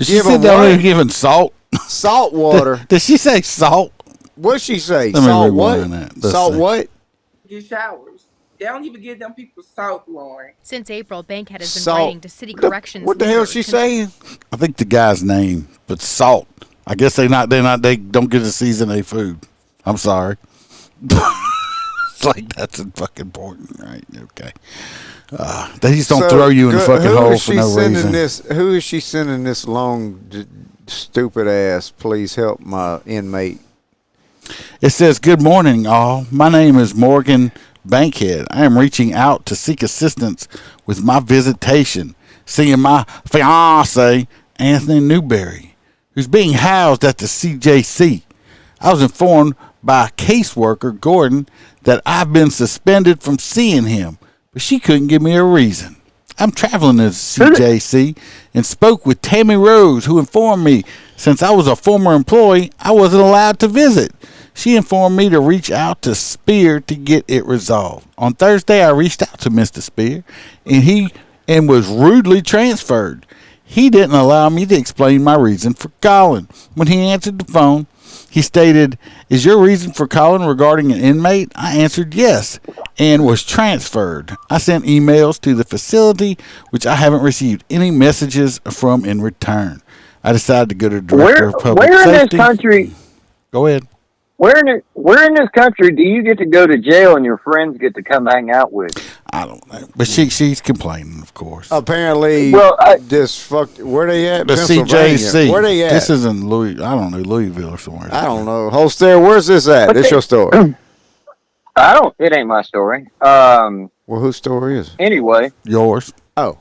giving salt. Salt water. Did she say salt? What'd she say? Let salt me what? Salt see. what? Get showers. They don't even give them people salt, Lauren. Since April, Bankhead has been writing to city corrections. What the hell is she saying? I think the guy's name, but salt. I guess they don't get to season their food. I'm sorry. It's like that's fucking important, right? Okay. They just don't throw you in the fucking hole for no reason. Who is she sending this long, stupid ass? Please help my inmate. It says, "Good morning, all. My name is Morgan Bankhead. I am reaching out to seek assistance with my visitation, seeing my fiance, Anthony Newberry, who's being housed at the CJC. I was informed by caseworker Gordon that I've been suspended from seeing him, but she couldn't give me a reason. I'm traveling to CJC and spoke with Tammy Rose, who informed me since I was a former employee, I wasn't allowed to visit. She informed me to reach out to Spear to get it resolved. On Thursday, I reached out to Mr. Spear, and was rudely transferred. He didn't allow me to explain my reason for calling. When he answered the phone, He stated, "Is your reason for calling regarding an inmate?" I answered yes and was transferred. I sent emails to the facility, which I haven't received any messages from in return. I decided to go to the director of public safety. Where in this country? Go ahead. Where in this country do you get to go to jail and your friends get to come hang out with you? I don't know, but she's complaining, of course. Apparently, this fucked. Where they at? The Pennsylvania. CJC. Where they at? This is in Louisville or somewhere. I don't know. Holster, where's this at? It's your story. It ain't my story. Well, whose story is it? Anyway. Yours. Oh.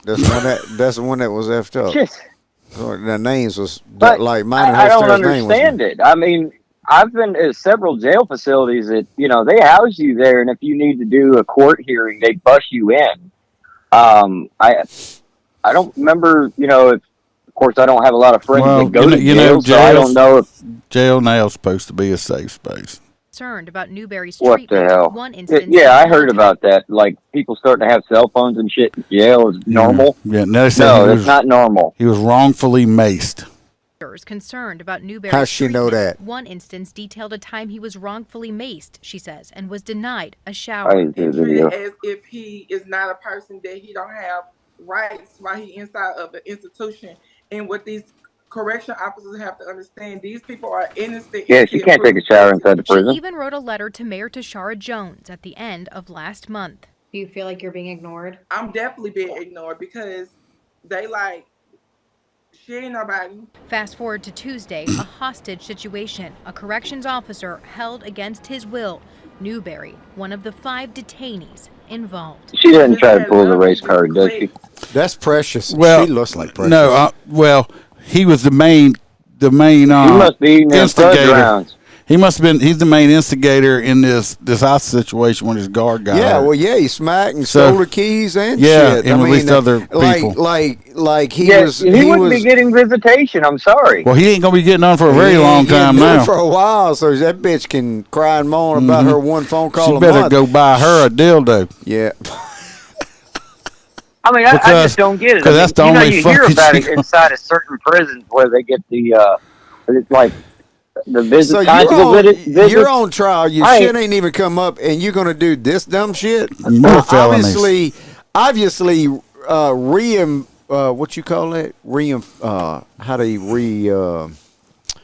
That's the one that was effed up. Just, the names was like mine and I don't Holster's name was. understand it. I mean, I've been at several jail facilities that, they house you there, and if you need to do a court hearing, they bus you in. I don't remember, if, of course, I don't have a lot of friends that go to jail, so I don't know if... Jail now is supposed to be a safe space. Concerned about Newberry's what treatment. the hell? One instance yeah, I heard about that. Like, people starting to have cell phones and shit in jail is normal. Yeah, no, it's not normal. He was wrongfully maced. Concerned about Newberry's How's she know that? One instance detailed a time he was wrongfully maced, she says, and was denied a shower. Treated as if he is not a person, that he don't have rights while he inside of an institution. And what these correction officers have to understand, these people are innocent. Yeah, she can't take a shower inside the prison. She even wrote a letter to Mayor Tashara Jones at the end of last month. Do you feel like you're being ignored? I'm definitely being ignored because they she ain't nobody. Fast forward to Tuesday, a hostage situation. A corrections officer held against his will. Newberry, one of the 5 detainees involved. She doesn't try to pull the race card, does she? That's Precious. Well, she looks like Precious. No, he was the main he must be in instigator. He's the main instigator in this ice situation when his guard got hurt. He smacked and stole the keys and shit. And released other people. Like he wouldn't be getting visitation. I'm sorry. Well, he ain't gonna be getting on for a very long time now. For a while, so that bitch can cry and moan about her one phone call. She better go buy her a dildo. Yeah. I mean, I just don't get it. Because that's the only you hear about it inside of certain prisons where they get the it's like the visit. So you're on trial. Your shit ain't even come up, and you're gonna do this dumb shit. More felonies. Obviously, what you call that?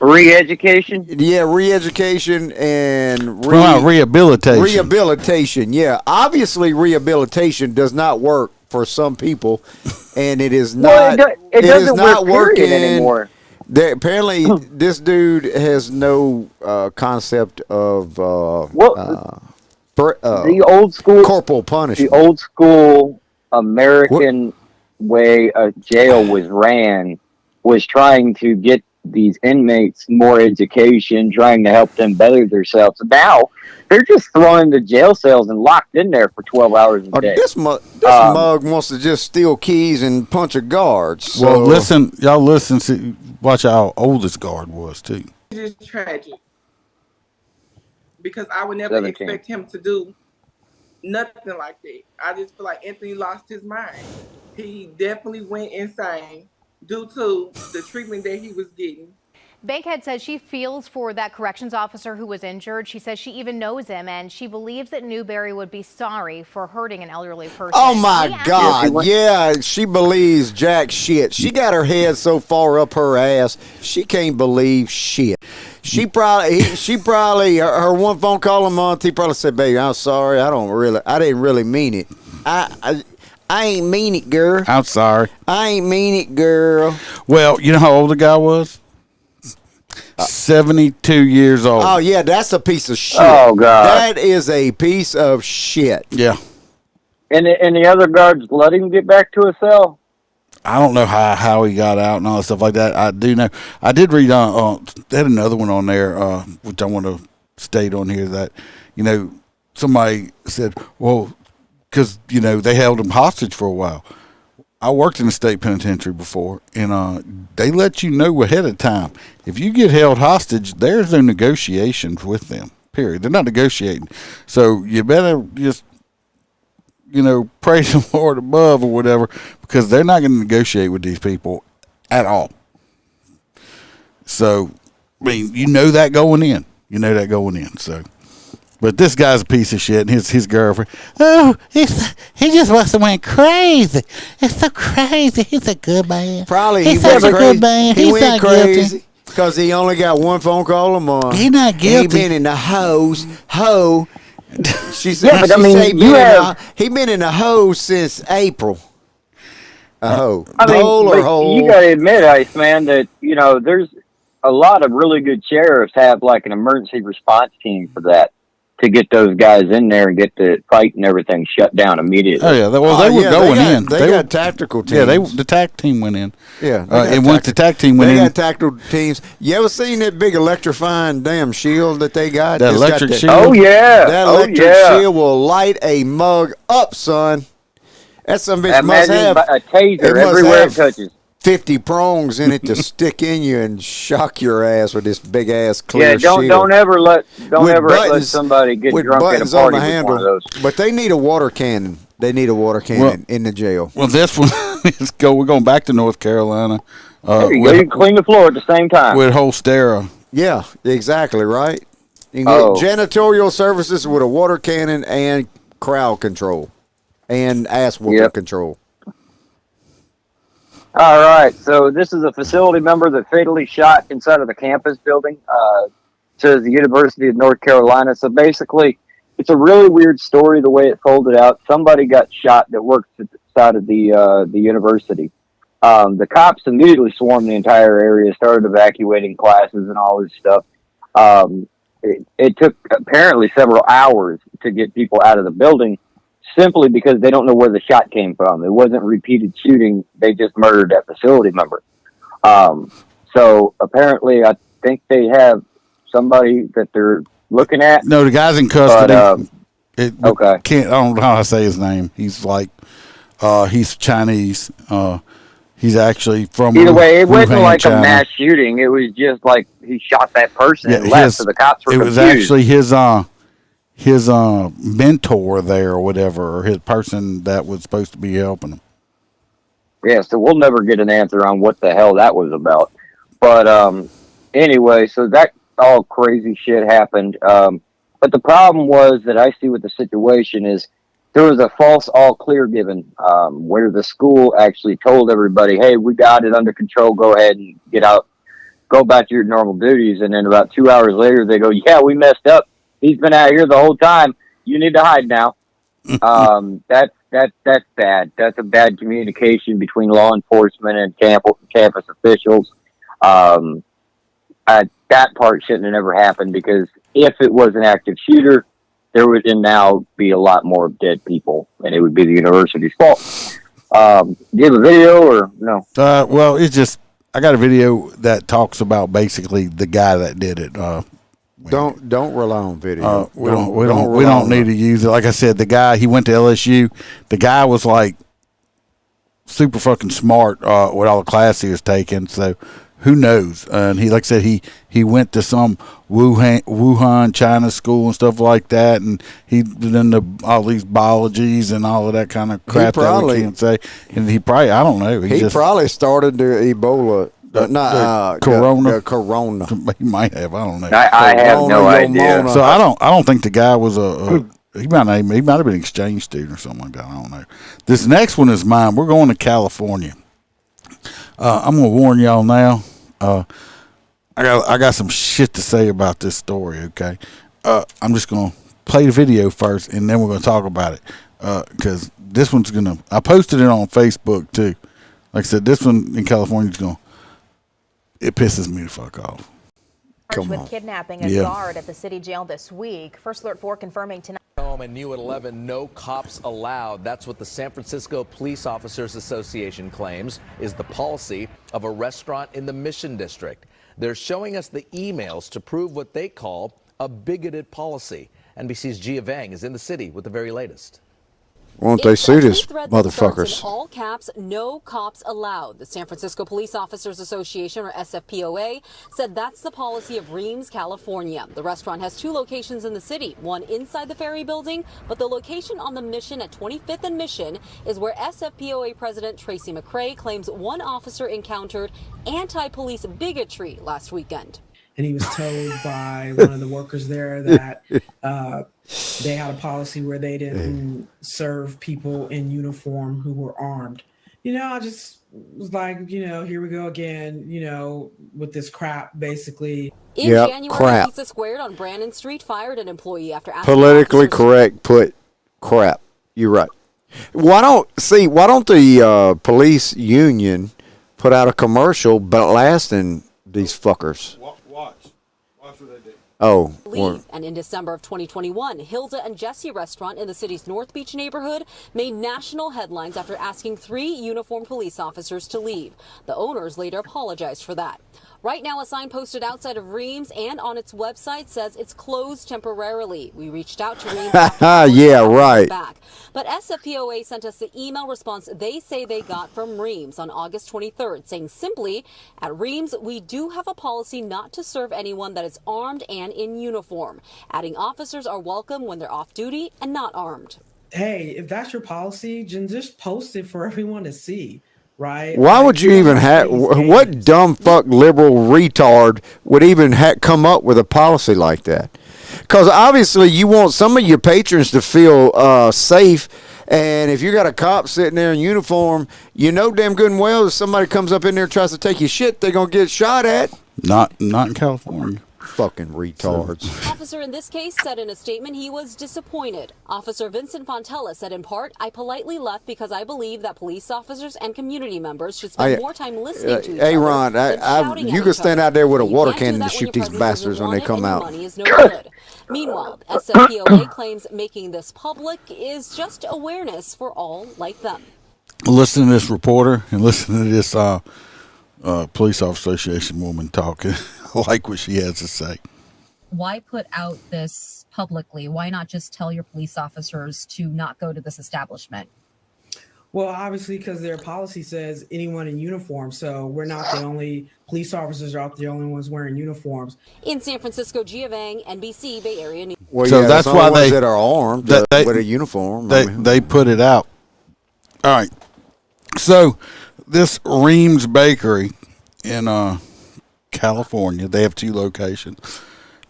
Re-education? Yeah, re-education and rehabilitation. Rehabilitation, yeah. Obviously, rehabilitation does not work for some people, and it is not. It doesn't work working anymore. Apparently, this dude has no concept of the old school corporal punishment. The old school American way a jail was ran was trying to get these inmates more education, trying to help them better themselves. Now they're just thrown into jail cells and locked in there for 12 hours a day. This mug wants to just steal keys and punch a guard. So. Well, listen. Watch how old this guard was too. It's just tragic because I would never expect him to do nothing like that. I just feel like Anthony lost his mind. He definitely went insane due to the treatment that he was getting. Bankhead says she feels for that corrections officer who was injured. She says she even knows him, and she believes that Newberry would be sorry for hurting an elderly person. Oh, my God. Yeah, she believes jack shit. She got her head so far up her ass, she can't believe shit. She probably, her one phone call a month, he probably said, baby, I'm sorry. I didn't really mean it. I ain't mean it, girl. I'm sorry. I ain't mean it, girl. Well, you know how old the guy was? 72 years old. Oh, yeah, that's a piece of shit. Oh, God. That is a piece of shit. Yeah. And the other guards let him get back to his cell? I don't know how he got out and all that stuff like that. I do know. I did read they had another one on there, which I want to state on here that, somebody said, well, because, they held him hostage for a while. I worked in the state penitentiary before, and they let you know ahead of time. If you get held hostage, there's no negotiations with them, period. They're not negotiating. So you better just, praise the Lord above or whatever, because they're not going to negotiate with these people at all. So I mean, you know that going in. So, but this guy's a piece of shit, and his girlfriend. Oh, he just must have went crazy. It's so crazy. He's a good man. Probably he's he went such a crazy. good man. He He's went not crazy guilty. because he only got one phone call a month. He not guilty. He been in the hose. She said. Yeah, but I mean, he been in the hose since April. A hoe. I mean, Hole or hole. you got to admit, Iceman, that there's a lot of really good sheriffs have like an emergency response team for that, to get those guys in there and get the fight and everything shut down immediately. Oh yeah, they were going in. They got tactical teams. Yeah, the TAC team went in. Yeah, and once the TAC team went in, they got tactical teams. You ever seen that big electrifying damn shield that they got? That electric shield. Oh yeah, that electric shield will light a mug up, son. That's some bitch must have a taser everywhere it touches. 50 prongs in it to stick in you and shock your ass with this big ass clear shield. Don't ever let somebody get drunk at a party with one of those. But they need a water cannon. They need a water cannon in the jail. Well, this one, we're going back to North Carolina. You can clean the floor at the same time. With Holstera. Yeah, exactly, right? You can get janitorial services with a water cannon and crowd control and ass whooping control. All right, so this is a facility member that fatally shot inside of the campus building, says the University of North Carolina. So basically, it's a really weird story the way it folded out. Somebody got shot that works inside of the university. The cops immediately swarmed the entire area, started evacuating classes and all this stuff. It took apparently several hours to get people out of the building, simply because they don't know where the shot came from. It wasn't repeated shooting. They just murdered that facility member. So apparently, I think they have somebody that they're looking at. No, the guy's in custody. Okay. I don't know how to say his name. He's like, he's Chinese. He's actually from Either way, it wasn't like China. a mass shooting. It was just like he shot that person and left, so the cops were confused. It was actually his mentor there or whatever, or his person that was supposed to be helping him. Yeah, so we'll never get an answer on what the hell that was about. But anyway, so that all crazy shit happened. But the problem was that I see with the situation is there was a false all clear given, where the school actually told everybody, hey, we got it under control, go ahead and get out, go back to your normal duties. And then about 2 hours later, they go, yeah, we messed up. He's been out here the whole time. You need to hide now. That's bad. That's a bad communication between law enforcement and campus officials. That part shouldn't have ever happened, because if it was an active shooter, there would now be a lot more dead people, and it would be the university's fault. Do you have a video or no? Well, it's just, I got a video that talks about basically the guy that did it. Don't rely on video. We don't need to use it. Like I said, the guy, he went to LSU. The guy was like super fucking smart with all the class he was taking. So who knows? And he, like I said, he went to some Wuhan, China school and stuff like that, and he did into all these biologies and all of that kind of crap that we can't say. And he probably, I don't know. He probably started the Ebola. Corona. Corona. He might have. I don't know. I have no idea. So I don't think the guy was he might have been an exchange student or something like that. I don't know. This next one is mine. We're going to California. I'm gonna warn y'all now. I got some shit to say about this story. Okay. I'm just gonna play the video first, and then we're gonna talk about it. Because this one's I posted it on Facebook too. Like I said, this one in California is it pisses me the fuck off. Charged with kidnapping a guard at the city jail this week. First Alert 4 confirming tonight. Home and new at 11, no cops allowed. That's what the San Francisco Police Officers Association claims is the policy of a restaurant in the Mission District. They're showing us the emails to prove what they call a bigoted policy. NBC's Gia Vang is in the city with the very latest. Won't they sue this motherfuckers? In all caps, no cops allowed. The San Francisco Police Officers Association, or SFPOA, said that's the policy of Reams, California. The restaurant has 2 locations in the city, one inside the Ferry Building, but the location on the Mission at 25th and Mission is where SFPOA President Tracy McCray claims one officer encountered anti-police bigotry last weekend. and he was told by one of the workers there that they had a policy where they didn't serve people in uniform who were armed. I just was like, here we go again, with this crap, basically. In January, crap. Pizza Squared on Brandon Street fired an employee after asking Politically officers- correct. Put crap. You're right. Why don't the police union put out a commercial blasting these fuckers? Watch what they do. Oh. leave. And in December of 2021, Hilda and Jesse restaurant in the city's North Beach neighborhood made national headlines after asking 3 uniformed police officers to leave. The owners later apologized for that. Right now, a sign posted outside of Reams and on its website says it's closed temporarily. We reached out to Reams. Yeah, right. Back. But SFPOA sent us the email response they say they got from Reams on August 23rd, saying simply, at Reams, we do have a policy not to serve anyone that is armed and in uniform, adding officers are welcome when they're off duty and not armed. Hey, if that's your policy, then just post it for everyone to see. Right? Why would you even have? What dumb fuck liberal retard would even come up with a policy like that? Because obviously you want some of your patrons to feel safe, and if you got a cop sitting there in uniform, you know damn good and well if somebody comes up in there and tries to take your shit, they're gonna get shot at. Not in California. Fucking retards. Officer in this case said in a statement he was disappointed. Officer Vincent Fontella said in part, I politely left because I believe that police officers and community members should spend more time listening to each other. Hey, Ron, you can stand out there with a water cannon to shoot these bastards when they come out. Money is no good. Meanwhile, SFPOA claims making this public is just awareness for all like them. Listen to this reporter and listen to this police officer association woman talking. I like what she has to say. Why put out this publicly? Why not just tell your police officers to not go to this establishment? Well, obviously, because their policy says anyone in uniform. So we're not the only police officers are out there, the only ones wearing uniforms. In San Francisco, Gia Vang, NBC, Bay Area News. Well, so yeah, that's why they that are armed with a uniform. They put it out. All right. So this Reams Bakery in California, they have 2 locations.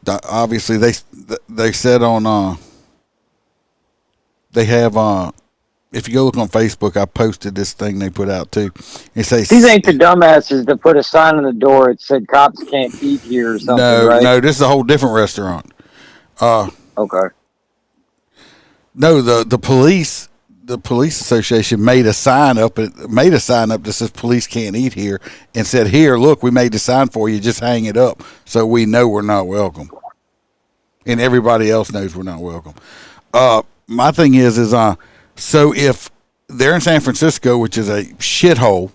Obviously, they said on they have if you go look on Facebook, I posted this thing they put out too. It says these ain't the dumbasses that put a sign on the door that said cops can't eat here or something. No, this is a whole different restaurant. Okay. No, the police association made a sign up that says police can't eat here, and said, here, look, we made the sign for you, just hang it up so we know we're not welcome, and everybody else knows we're not welcome. My thing is so if they're in San Francisco, which is a shithole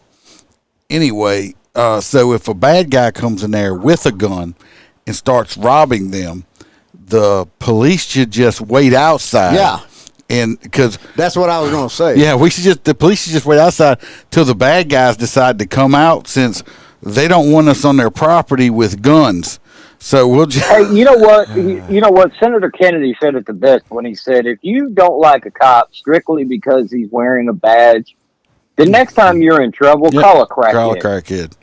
anyway, so if a bad guy comes in there with a gun and starts robbing them, the police should just wait outside. Yeah. And because that's what I was going to say. Yeah, the police should just wait outside till the bad guys decide to come out, since they don't want us on their property with guns. So we'll just. Hey, you know what? You know what? Senator Kennedy said it the best when he said, "If you don't like a cop strictly because he's wearing a badge, the next time you're in trouble, call a crackhead." Call a crackhead.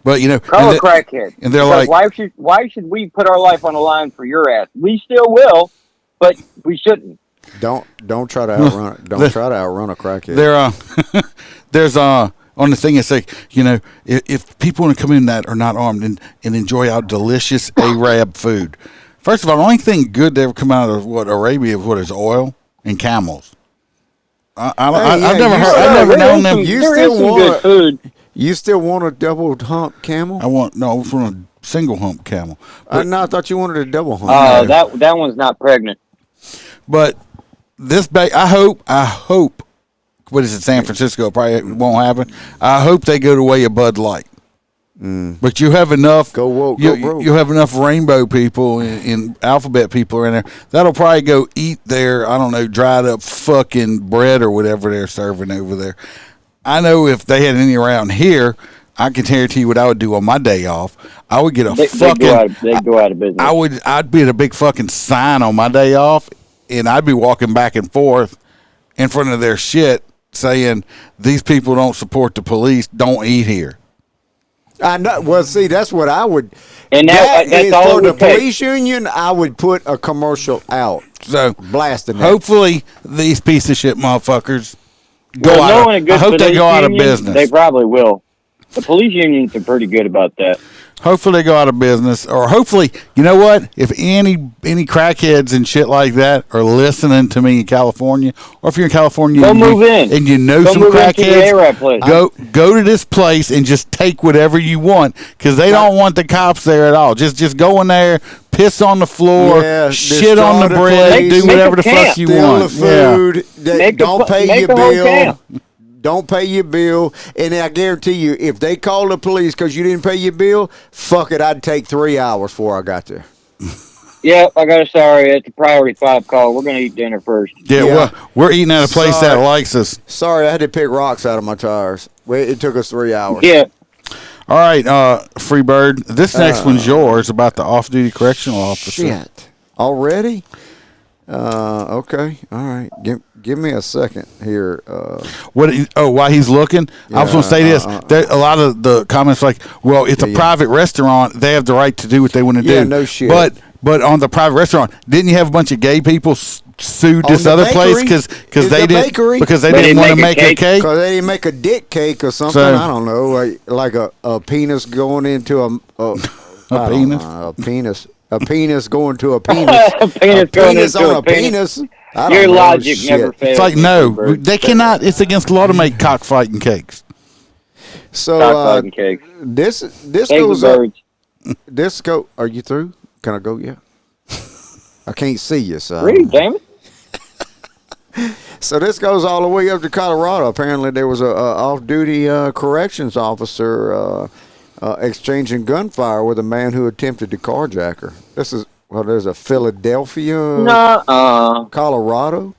But call a crackhead. And they're because like, why should we put our life on the line for your ass? We still will, but we shouldn't. Don't try to outrun. Don't try to outrun a crackhead. There's on the thing it's like, if people want to come in that are not armed and enjoy our delicious Arab food. First of all, the only thing good to ever come out of Arabia is oil and camels. I've never known them. You still want a double hump camel? I want a single hump camel. I thought you wanted a double hump. That one's not pregnant. But this I hope. What is it, San Francisco? Probably won't happen. I hope they go the way of Bud Light. But you have enough. Go woke. You have enough rainbow people and alphabet people in there. That'll probably go eat their, I don't know, dried up fucking bread or whatever they're serving over there. I know if they had any around here, I can guarantee you what I would do on my day off. I would get They'd go out of business. I'd be at a big fucking sign on my day off, and I'd be walking back and forth in front of their shit saying, these people don't support the police, don't eat here. I know. Well, see, that's what I would. And that's all for it the would take. police union. I would put a commercial out. So blasting. Hopefully, these piece of shit motherfuckers go Well, out. knowing a good I hope they police go out of union, business. They probably will. The police unions are pretty good about that. Hopefully they go out of business, or hopefully, you know what? If any crackheads and shit like that are listening to me in California, or if you're in California, Go and move in. and you know Go some move into the crackheads, ARAP place. go to this place and just take whatever you want, because they don't want the cops there at all. Just go in there, piss on the floor, shit on the bread, do whatever the fuck you want. Food. Yeah. Don't pay your bill. Don't pay your bill, and I guarantee you, if they call the police because you didn't pay your bill, fuck it, I'd take 3 hours before I got there. Yep, I got sorry. It's a priority 5 call. We're gonna eat dinner first. Yeah, well, we're eating at a place that likes us. Sorry, I had to pick rocks out of my tires. It took us 3 hours. Yeah. All right, Freebird. This next one's yours about the off-duty correctional officer. Shit. Already? Okay. All right. Give me a second here. While he's looking, I was going to say this. A lot of the comments like, well, it's a private restaurant. They have the right to do what they want to do. Yeah, no shit. But on the private restaurant, didn't you have a bunch of gay people sued this On the other place because they didn't want to make a cake? Because they didn't make a dick cake or something. So- I don't know, like a penis going into a penis? A penis. A penis going to a penis. A penis going into on a a penis. I don't Your know, logic shit. never fails. It's like, no, they cannot. It's against the law to make cockfighting cakes. So Cockfighting cakes. this Angry goes up. Birds. This go. Are you through? Can I go? Yeah. I can't see you, so. Read, damn it. So this goes all the way up to Colorado. Apparently, there was a off-duty corrections officer exchanging gunfire with a man who attempted to carjack her. There's a Philadelphia, Colorado.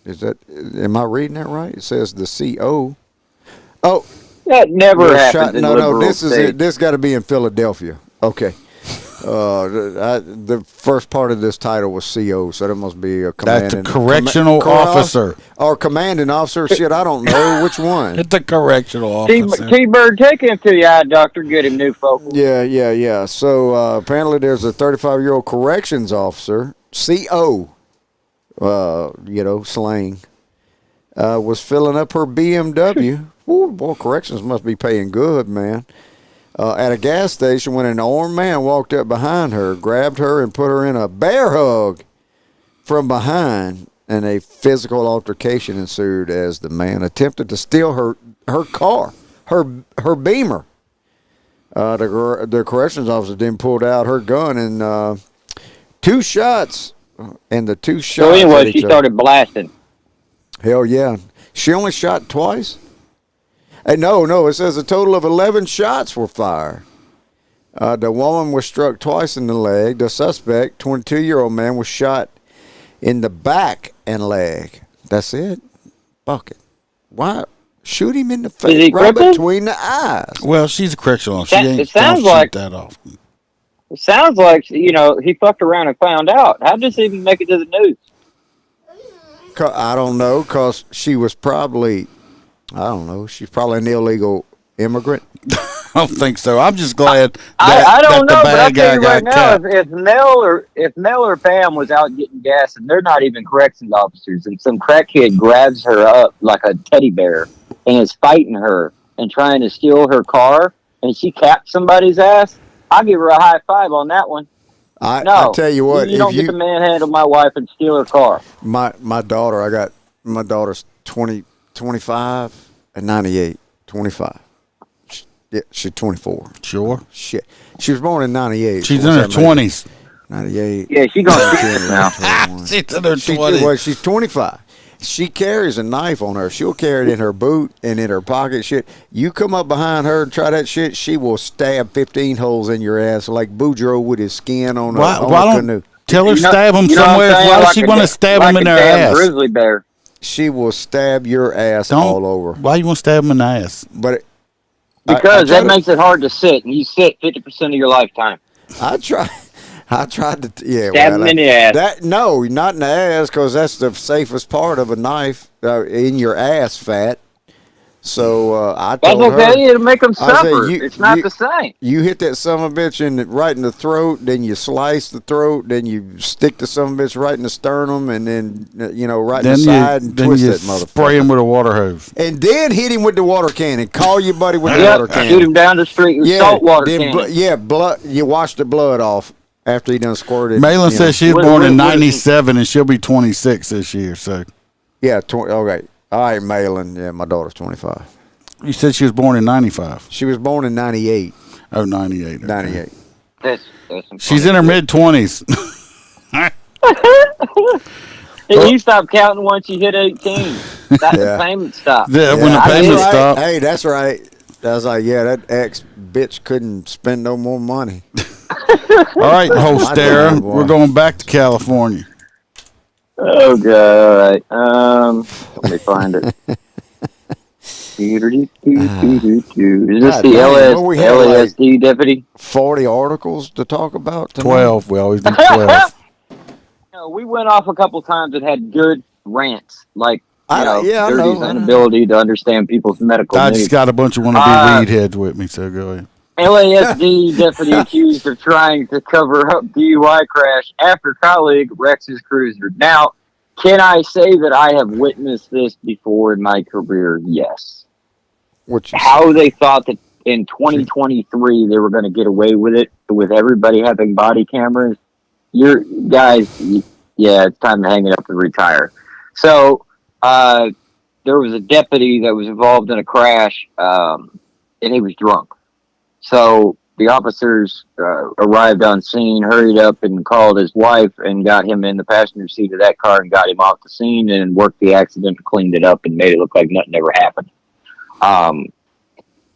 Am I reading that right? It says the CO. Oh, that never happens in No, liberal this is states. it. This got to be in Philadelphia. Okay. The first part of this title was CO, so that must be a commanding. That's a correctional officer. Or commanding officer. Shit, I don't know which one. It's a correctional officer. T-Bird, take him to the eye doctor, get him new focus. Yeah. So apparently there's a 35-year-old corrections officer, CO, slang, was filling up her BMW. Ooh, boy, corrections must be paying good, man. At a gas station when an armed man walked up behind her, grabbed her, and put her in a bear hug from behind, and a physical altercation ensued as the man attempted to steal her car, her Beamer. The corrections officer then pulled out her gun and 2 shots, and the 2 shots. So anyway, she started blasting. Hell yeah. She only shot twice? No, it says a total of 11 shots were fired. The woman was struck twice in the leg. The suspect, 22-year-old man, was shot in the back and leg. That's it? Fuck it. Why? Shoot him in the face, right between the eyes. Well, she's a correctional officer. She ain't It sounds gonna like shoot that often. It sounds like he fucked around and found out. How did this even make it to the news? I don't know, because she was probably, she's probably an illegal immigrant. I don't think so. I'm just glad I don't know, the but I'll bad tell you guy right got now, caught. if Mel or Pam was out getting gas, and they're not even corrections officers, and some crackhead grabs her up like a teddy bear and is fighting her and trying to steal her car, and she caps somebody's ass, I'll give her a high five on that one. I tell you what, you don't get to manhandle my wife and steal her car. My daughter, my daughter's 25 and 98, 25. Yeah, she's 24. Sure. Shit. She was born in 98. She's in her 20s. 98. Yeah, she's going to now. She's in her 20s. Well, she's 25. She carries a knife on her. She'll carry it in her boot and in her pocket. Shit. You come up behind her and try that shit, she will stab 15 holes in your ass like Boudreaux with his skin on a, Why on don't a canoe. tell her stab him somewhere? Why does she want to stab him in her ass? Grizzly bear. She will stab your ass all over. Why you want to stab him in the ass? But because that makes it hard to sit, and you sit 50% of your lifetime. I tried to, yeah. Stab him in the ass. No, not in the ass, because that's the safest part of a knife, in your ass fat. So I That's told her, okay. It'll make them I said, suffer. It's not the same. You hit that son of a bitch right in the throat, then you slice the throat, then you stick the son of a bitch right in the sternum, and then right in the side and twist that motherfucker. Spray him with a water hose, and then hit him with the water cannon. Call your buddy with the water cannon. Shoot him down the street with salt water cannon. Blood. You wash the blood off after he done squirted. Malin says she was born in '97 and she'll be 26 this year. So yeah, okay. All right, Malin. Yeah, my daughter's 25. You said she was born in 95. She was born in 98. Oh, 98. Okay. 98. That's She's in her mid-20s. You stop counting once you hit 18. That's the payment stop. Yeah, when the payment stop. Hey, that's right. I was like, yeah, that ex bitch couldn't spend no more money. All right, Holstera, we're going back to California. Oh, God. All right. Let me find it. Is this the LASD deputy? 40 articles to talk about tonight? 12. We always do 12. We went off a couple times and had good rants, like Dirty's know. inability to understand people's medical I needs. just got a bunch of wannabe weed heads with me, so go ahead. LASD deputy accused of trying to cover up DUI crash after colleague wrecks his cruiser. Now, can I say that I have witnessed this before in my career? Yes. How they thought that in 2023 they were going to get away with it, with everybody having body cameras. It's time to hang it up and retire. So there was a deputy that was involved in a crash, and he was drunk. So the officers arrived on scene, hurried up and called his wife and got him in the passenger seat of that car and got him off the scene and worked the accident, cleaned it up, and made it look like nothing ever happened.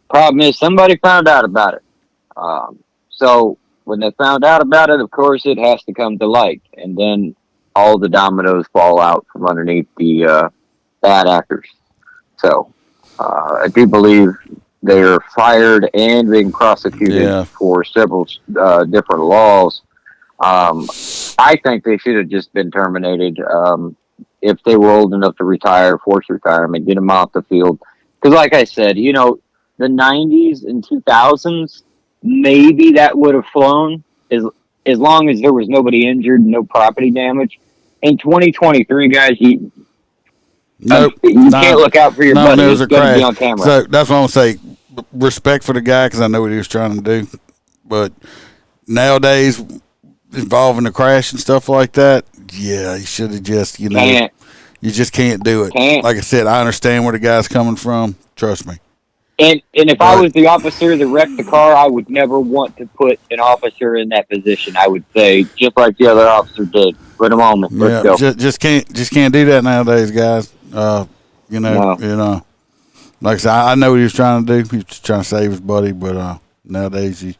Problem is, somebody found out about it. So when they found out about it, of course, it has to come to light, and then all the dominoes fall out from underneath the bad actors. So I do believe they are fired and being prosecuted for several different laws. I think they should have just been terminated if they were old enough to retire, forced retirement, get them off the field. Because like I said, the 90s and 2000s, maybe that would have flown as long as there was nobody injured, no property damage. In 2023, guys, you can't look out for your buddy. It's going to be on camera. So that's what I'm going to say. Respect for the guy, because I know what he was trying to do. But nowadays, involving a crash and stuff like that, he should have just, you just can't do it. Like I said, I understand where the guy's coming from. Trust me. And if I was the officer that wrecked the car, I would never want to put an officer in that position. I would say, just like the other officer did, put him on. Let's go. Just can't do that nowadays, guys. Like I said, I know what he was trying to do. He was trying to save his buddy, but nowadays you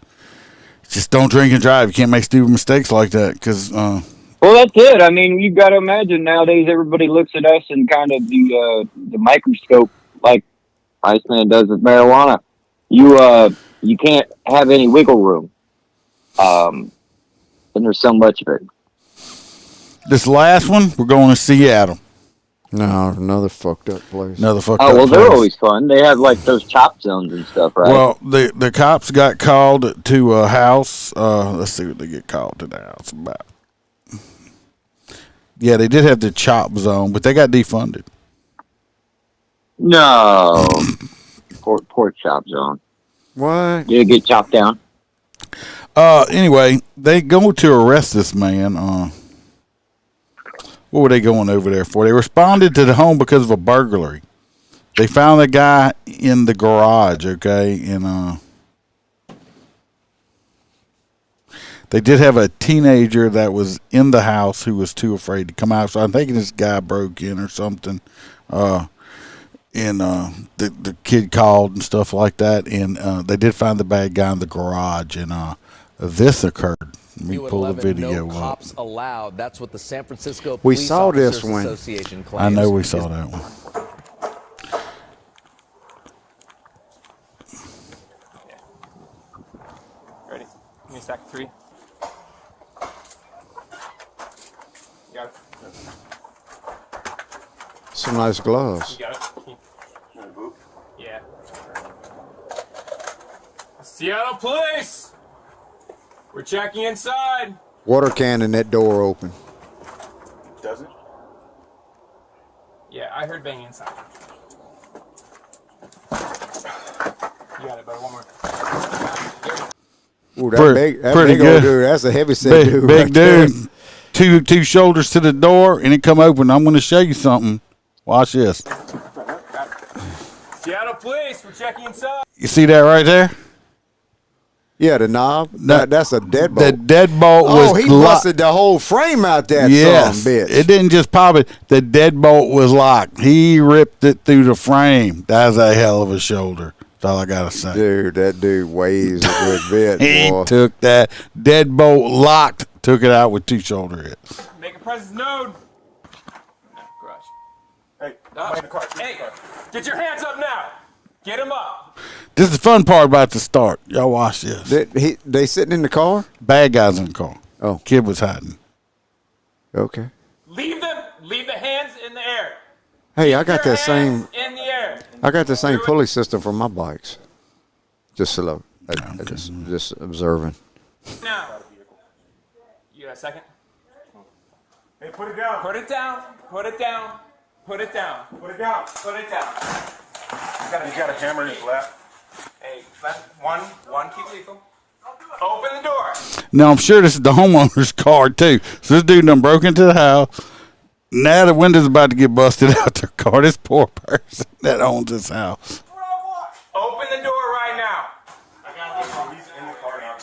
just don't drink and drive. You can't make stupid mistakes like that, because. Well, that's it. I mean, you've got to imagine nowadays everybody looks at us in kind of the microscope, like Iceman does with marijuana. You can't have any wiggle room. And there's so much of it. This last one, we're going to Seattle. No, another fucked up place. They're always fun. They have like those chop zones and stuff, right? Well, the cops got called to a house. Let's see what they get called to the house about. Yeah, they did have the chop zone, but they got defunded. No. Pork chop zone. What? Did it get chopped down? Anyway, they go to arrest this man. What were they going over there for? They responded to the home because of a burglary. They found a guy in the garage, okay? And they did have a teenager that was in the house who was too afraid to come out. So I'm thinking this guy broke in or something. And the kid called and stuff like that. And they did find the bad guy in the garage. And this occurred. Let me pull the video no up. Cops allowed. That's what the San Francisco We Police saw Officers this one. Association claims. I know we saw that one. Ready? Give me stack 3. You got it. Some nice gloves. You got it. Yeah. Seattle Police! We're checking inside. Water cannon, that door open. Does it? Yeah, I heard banging inside. You got it, buddy. One more. Ooh, that big old dude, that's a heavy set dude. Big right there. dude. Two shoulders to the door, and it come open. I'm going to show you something. Watch this. Seattle Police, we're checking inside. You see that right there? Yeah, the knob. That's a deadbolt. The deadbolt was he busted the whole frame out that yes, bitch. It didn't just pop it. The deadbolt was locked. He ripped it through the frame. That's a hell of a shoulder. That's all I got to say. Dude, that dude weighs a good bit, He boy. took that deadbolt locked, took it out with 2 shoulder hits. Make a presence known. Garage. Hey, in the car. Hey, get your hands up now. Get him up. This is the fun part about the start. Y'all watch this. They sitting in the car? Bad guys in the car. Oh. Kid was hiding. Okay. Leave the hands in the air. Hey, I got that same. In the air. I got the same pulley system for my bikes. Just slow. Just observing. Now. You got a second? Hey, put it down. Put it down. Put it down. Put it down. Put it down. Put it down. He's got a hammer in his lap. Hey, one, keep lethal. Open the door. Now, I'm sure this is the homeowner's car, too. So this dude done broke into the house. Now the window's about to get busted out their car. This poor person that owns this house. Open the door right now. He's in the car now.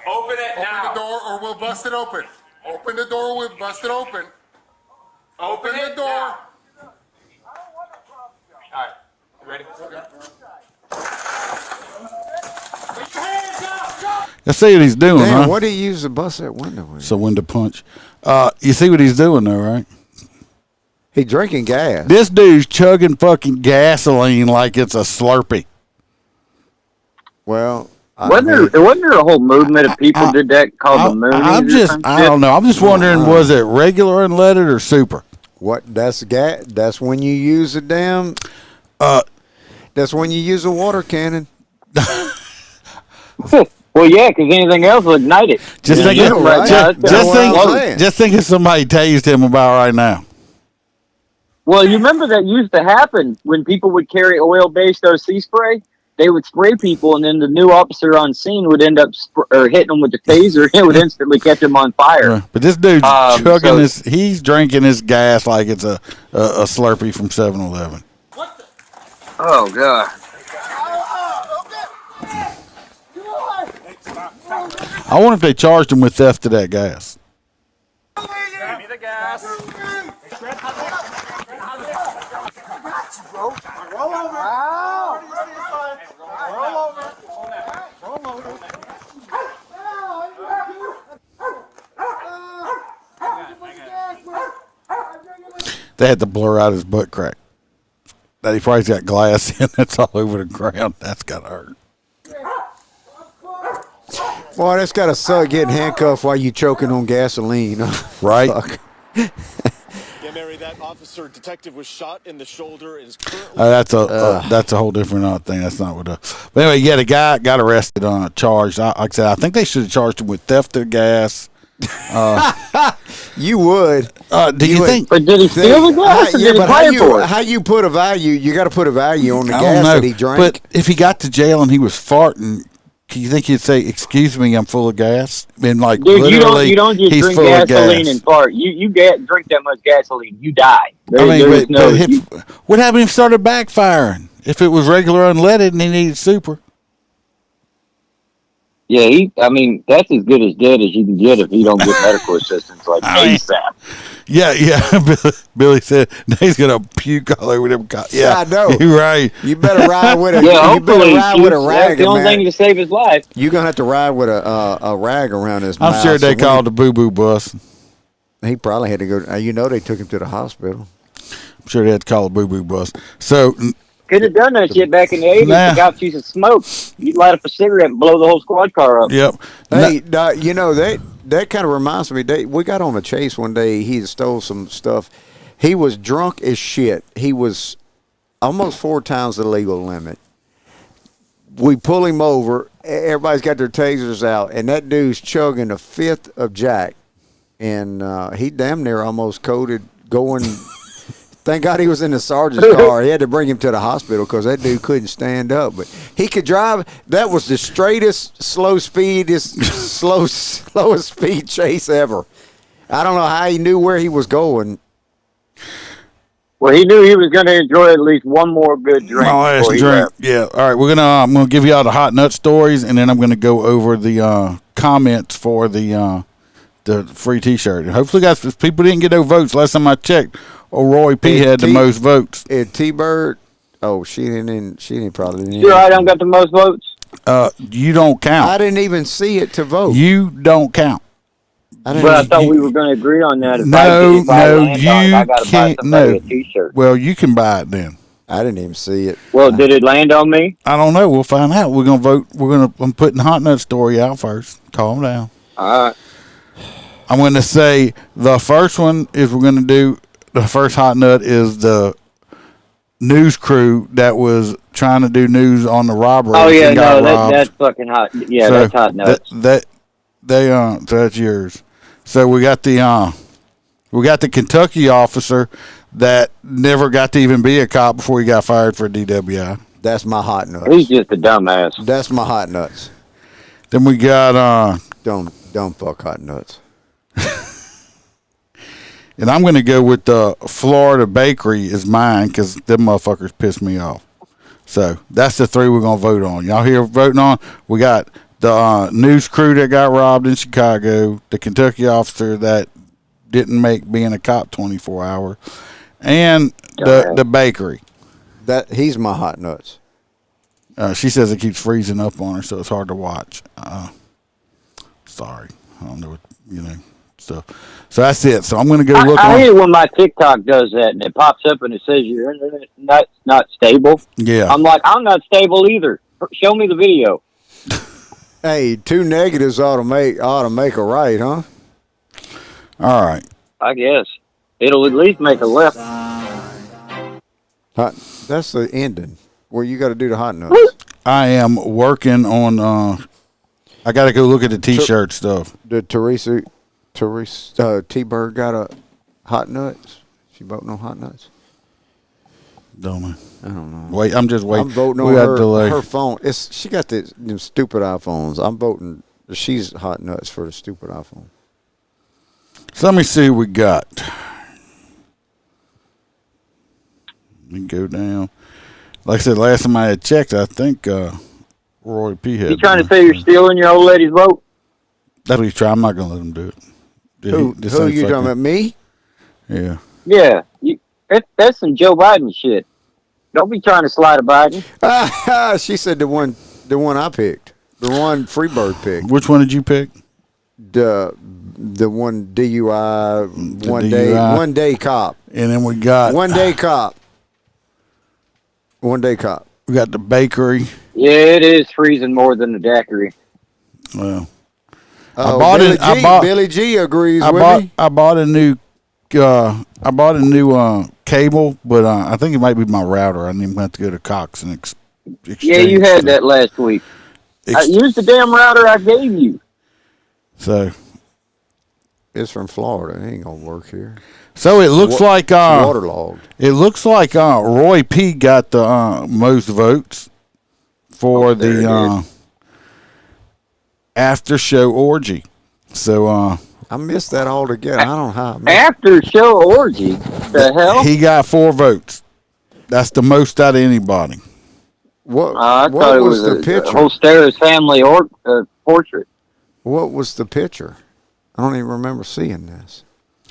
Open it now. Open the door or we'll bust it open. Open the door or we'll bust it open. Open the door. Now. All right. You ready? Put your hands up. Go. Let's see what he's doing, Damn, huh? what do you use to bust that window with? It's a window punch. You see what he's doing, though, right? He drinking gas. This dude's chugging fucking gasoline like it's a Slurpee. Well, wasn't there a whole movement of people did that called the Moonies? I don't know. I'm just wondering, was it regular unleaded or super? What? That's gas. That's when you use a damn. That's when you use a water cannon. Well, yeah, because anything else will ignite it. Just think if somebody tased him about right now. Well, you remember that used to happen when people would carry oil-based OC spray? They would spray people, and then the new officer on scene would end up hitting them with the taser, and it would instantly catch them on fire. But this dude's chugging he's drinking his gas like it's a Slurpee from 7-Eleven. Oh, God. I wonder if they charged him with theft of that gas. Give me the gas. Roll over. Roll over. They had to blur out his butt crack. That he probably's got glass in that's all over the ground. That's gotta hurt. Boy, that's gotta suck getting handcuffed while you choking on gasoline. Right? Yeah, Mary, that officer detective was shot in the shoulder and is currently. That's a whole different thing. That's not what. But anyway, yeah, the guy got arrested on a charge. Like I said, I think they should have charged him with theft of gas. You would. Do you think? But did he steal the gas? Or did he pay for it? How you put a value? You got to put a value on the gas that he drank. But if he got to jail and he was farting, can you think he'd say, "Excuse me, I'm full of gas"? And like, dude, literally, you don't just he's drink full of gasoline gas. and fart. You drink that much gasoline, you die. What happened if it started backfiring? If it was regular unleaded and he needed super? Yeah, that's as good as dead as you can get if you don't get medical assistance like ASAP. Yeah. Billy said he's gonna puke all over them. Yeah, I know. You're right. You better ride with a. Yeah, you better ride with a rag. That's the only thing to save his life. You're gonna have to ride with a rag around his mouth. I'm sure they called the boo-boo bus. He probably had to go. They took him to the hospital. I'm sure they had to call the boo-boo bus. So. Could have done that shit back in the 80s. The cops used to smoke. You'd light up a cigarette and blow the whole squad car up. Yep. Hey, that kind of reminds me. We got on a chase one day. He stole some stuff He was drunk as shit. He was almost 4 times the legal limit. We pull him over. Everybody's got their tasers out, and that dude's chugging a fifth of Jack. And he damn near almost coded going. Thank God he was in the sergeant's car. He had to bring him to the hospital because that dude couldn't stand up. But he could drive. That was the straightest, slowest speed chase ever. I don't know how he knew where he was going. Well, he knew he was going to enjoy at least one more good drink. Last drink. Yeah. All right. I'm gonna give you all the hot nut stories, and then I'm gonna go over the comments for the free T-shirt. And hopefully, guys, people didn't get no votes last time I checked. Roy P had the most votes. T-Bird. Oh, she didn't probably. Sure, I don't got the most votes. You don't count. I didn't even see it to vote. You don't count. I thought we were going to agree on that. No, you can't. No. A T-shirt. Well, you can buy it then. I didn't even see it. Well, did it land on me? I don't know. We'll find out. We're gonna vote. I'm putting the hot nut story out first. Calm down. All right. I'm gonna say the first one is we're gonna do. The first hot nut is the news crew that was trying to do news on the robbery. Oh yeah, no, that's fucking hot. Yeah, so that's hot nuts. So that's yours. So we got the Kentucky officer that never got to even be a cop before he got fired for DWI. That's my hot nuts. He's just a dumbass. That's my hot nuts. Then we got don't fuck hot nuts. And I'm going to go with the Florida Bakery is mine because them motherfuckers piss me off. So that's the 3 we're going to vote on. Y'all here voting on? We got the news crew that got robbed in Chicago, the Kentucky officer that didn't make being a cop 24 hours, and the bakery. That he's my hot nuts. She says it keeps freezing up on her, so it's hard to watch. Sorry. I don't know what, stuff. So that's it. So I'm going to go look. I hate when my TikTok does that and it pops up and it says your internet not stable. Yeah. I'm like, I'm not stable either. Show me the video. Hey, 2 negatives ought to make a right, huh? All right. I guess it'll at least make a left. That's the ending where you got to do the hot nuts. I am working on. I got to go look at the T-shirt stuff. Did Teresa T-Bird got a hot nuts? She voting on hot nuts? Don't know. I don't know. Wait, I'm just waiting. I'm voting on her phone. She got them stupid iPhones. I'm voting. She's hot nuts for the stupid iPhone. So let me see what we got. Let me go down. Like I said, last time I had checked, I think Roy P. had. You trying to say you're stealing your old lady's vote? That's what he's trying. I'm not going to let him do it. Who are you talking about? Me? Yeah. Yeah. That's some Joe Biden shit. Don't be trying to slide a Biden. She said the one I picked. The one Freebird picked. Which one did you pick? The one DUI, one day cop. And then we got 1 day cop. 1 day cop. We got the bakery. Yeah, it is freezing more than the daiquiri. Well, Billy G agrees with me. I bought a new cable, but I think it might be my router. I need to have to go to Cox and exchange. Yeah, you had that last week. I used the damn router I gave you. So it's from Florida. It ain't gonna work here. So it looks like waterlogged. It looks like Roy P got the most votes for the after show orgy. So I missed that altogether. I don't know how. After show orgy? The hell? He got 4 votes. That's the most out of anybody. What? I thought it was the picture? Holstera's family portrait. What was the picture? I don't even remember seeing this.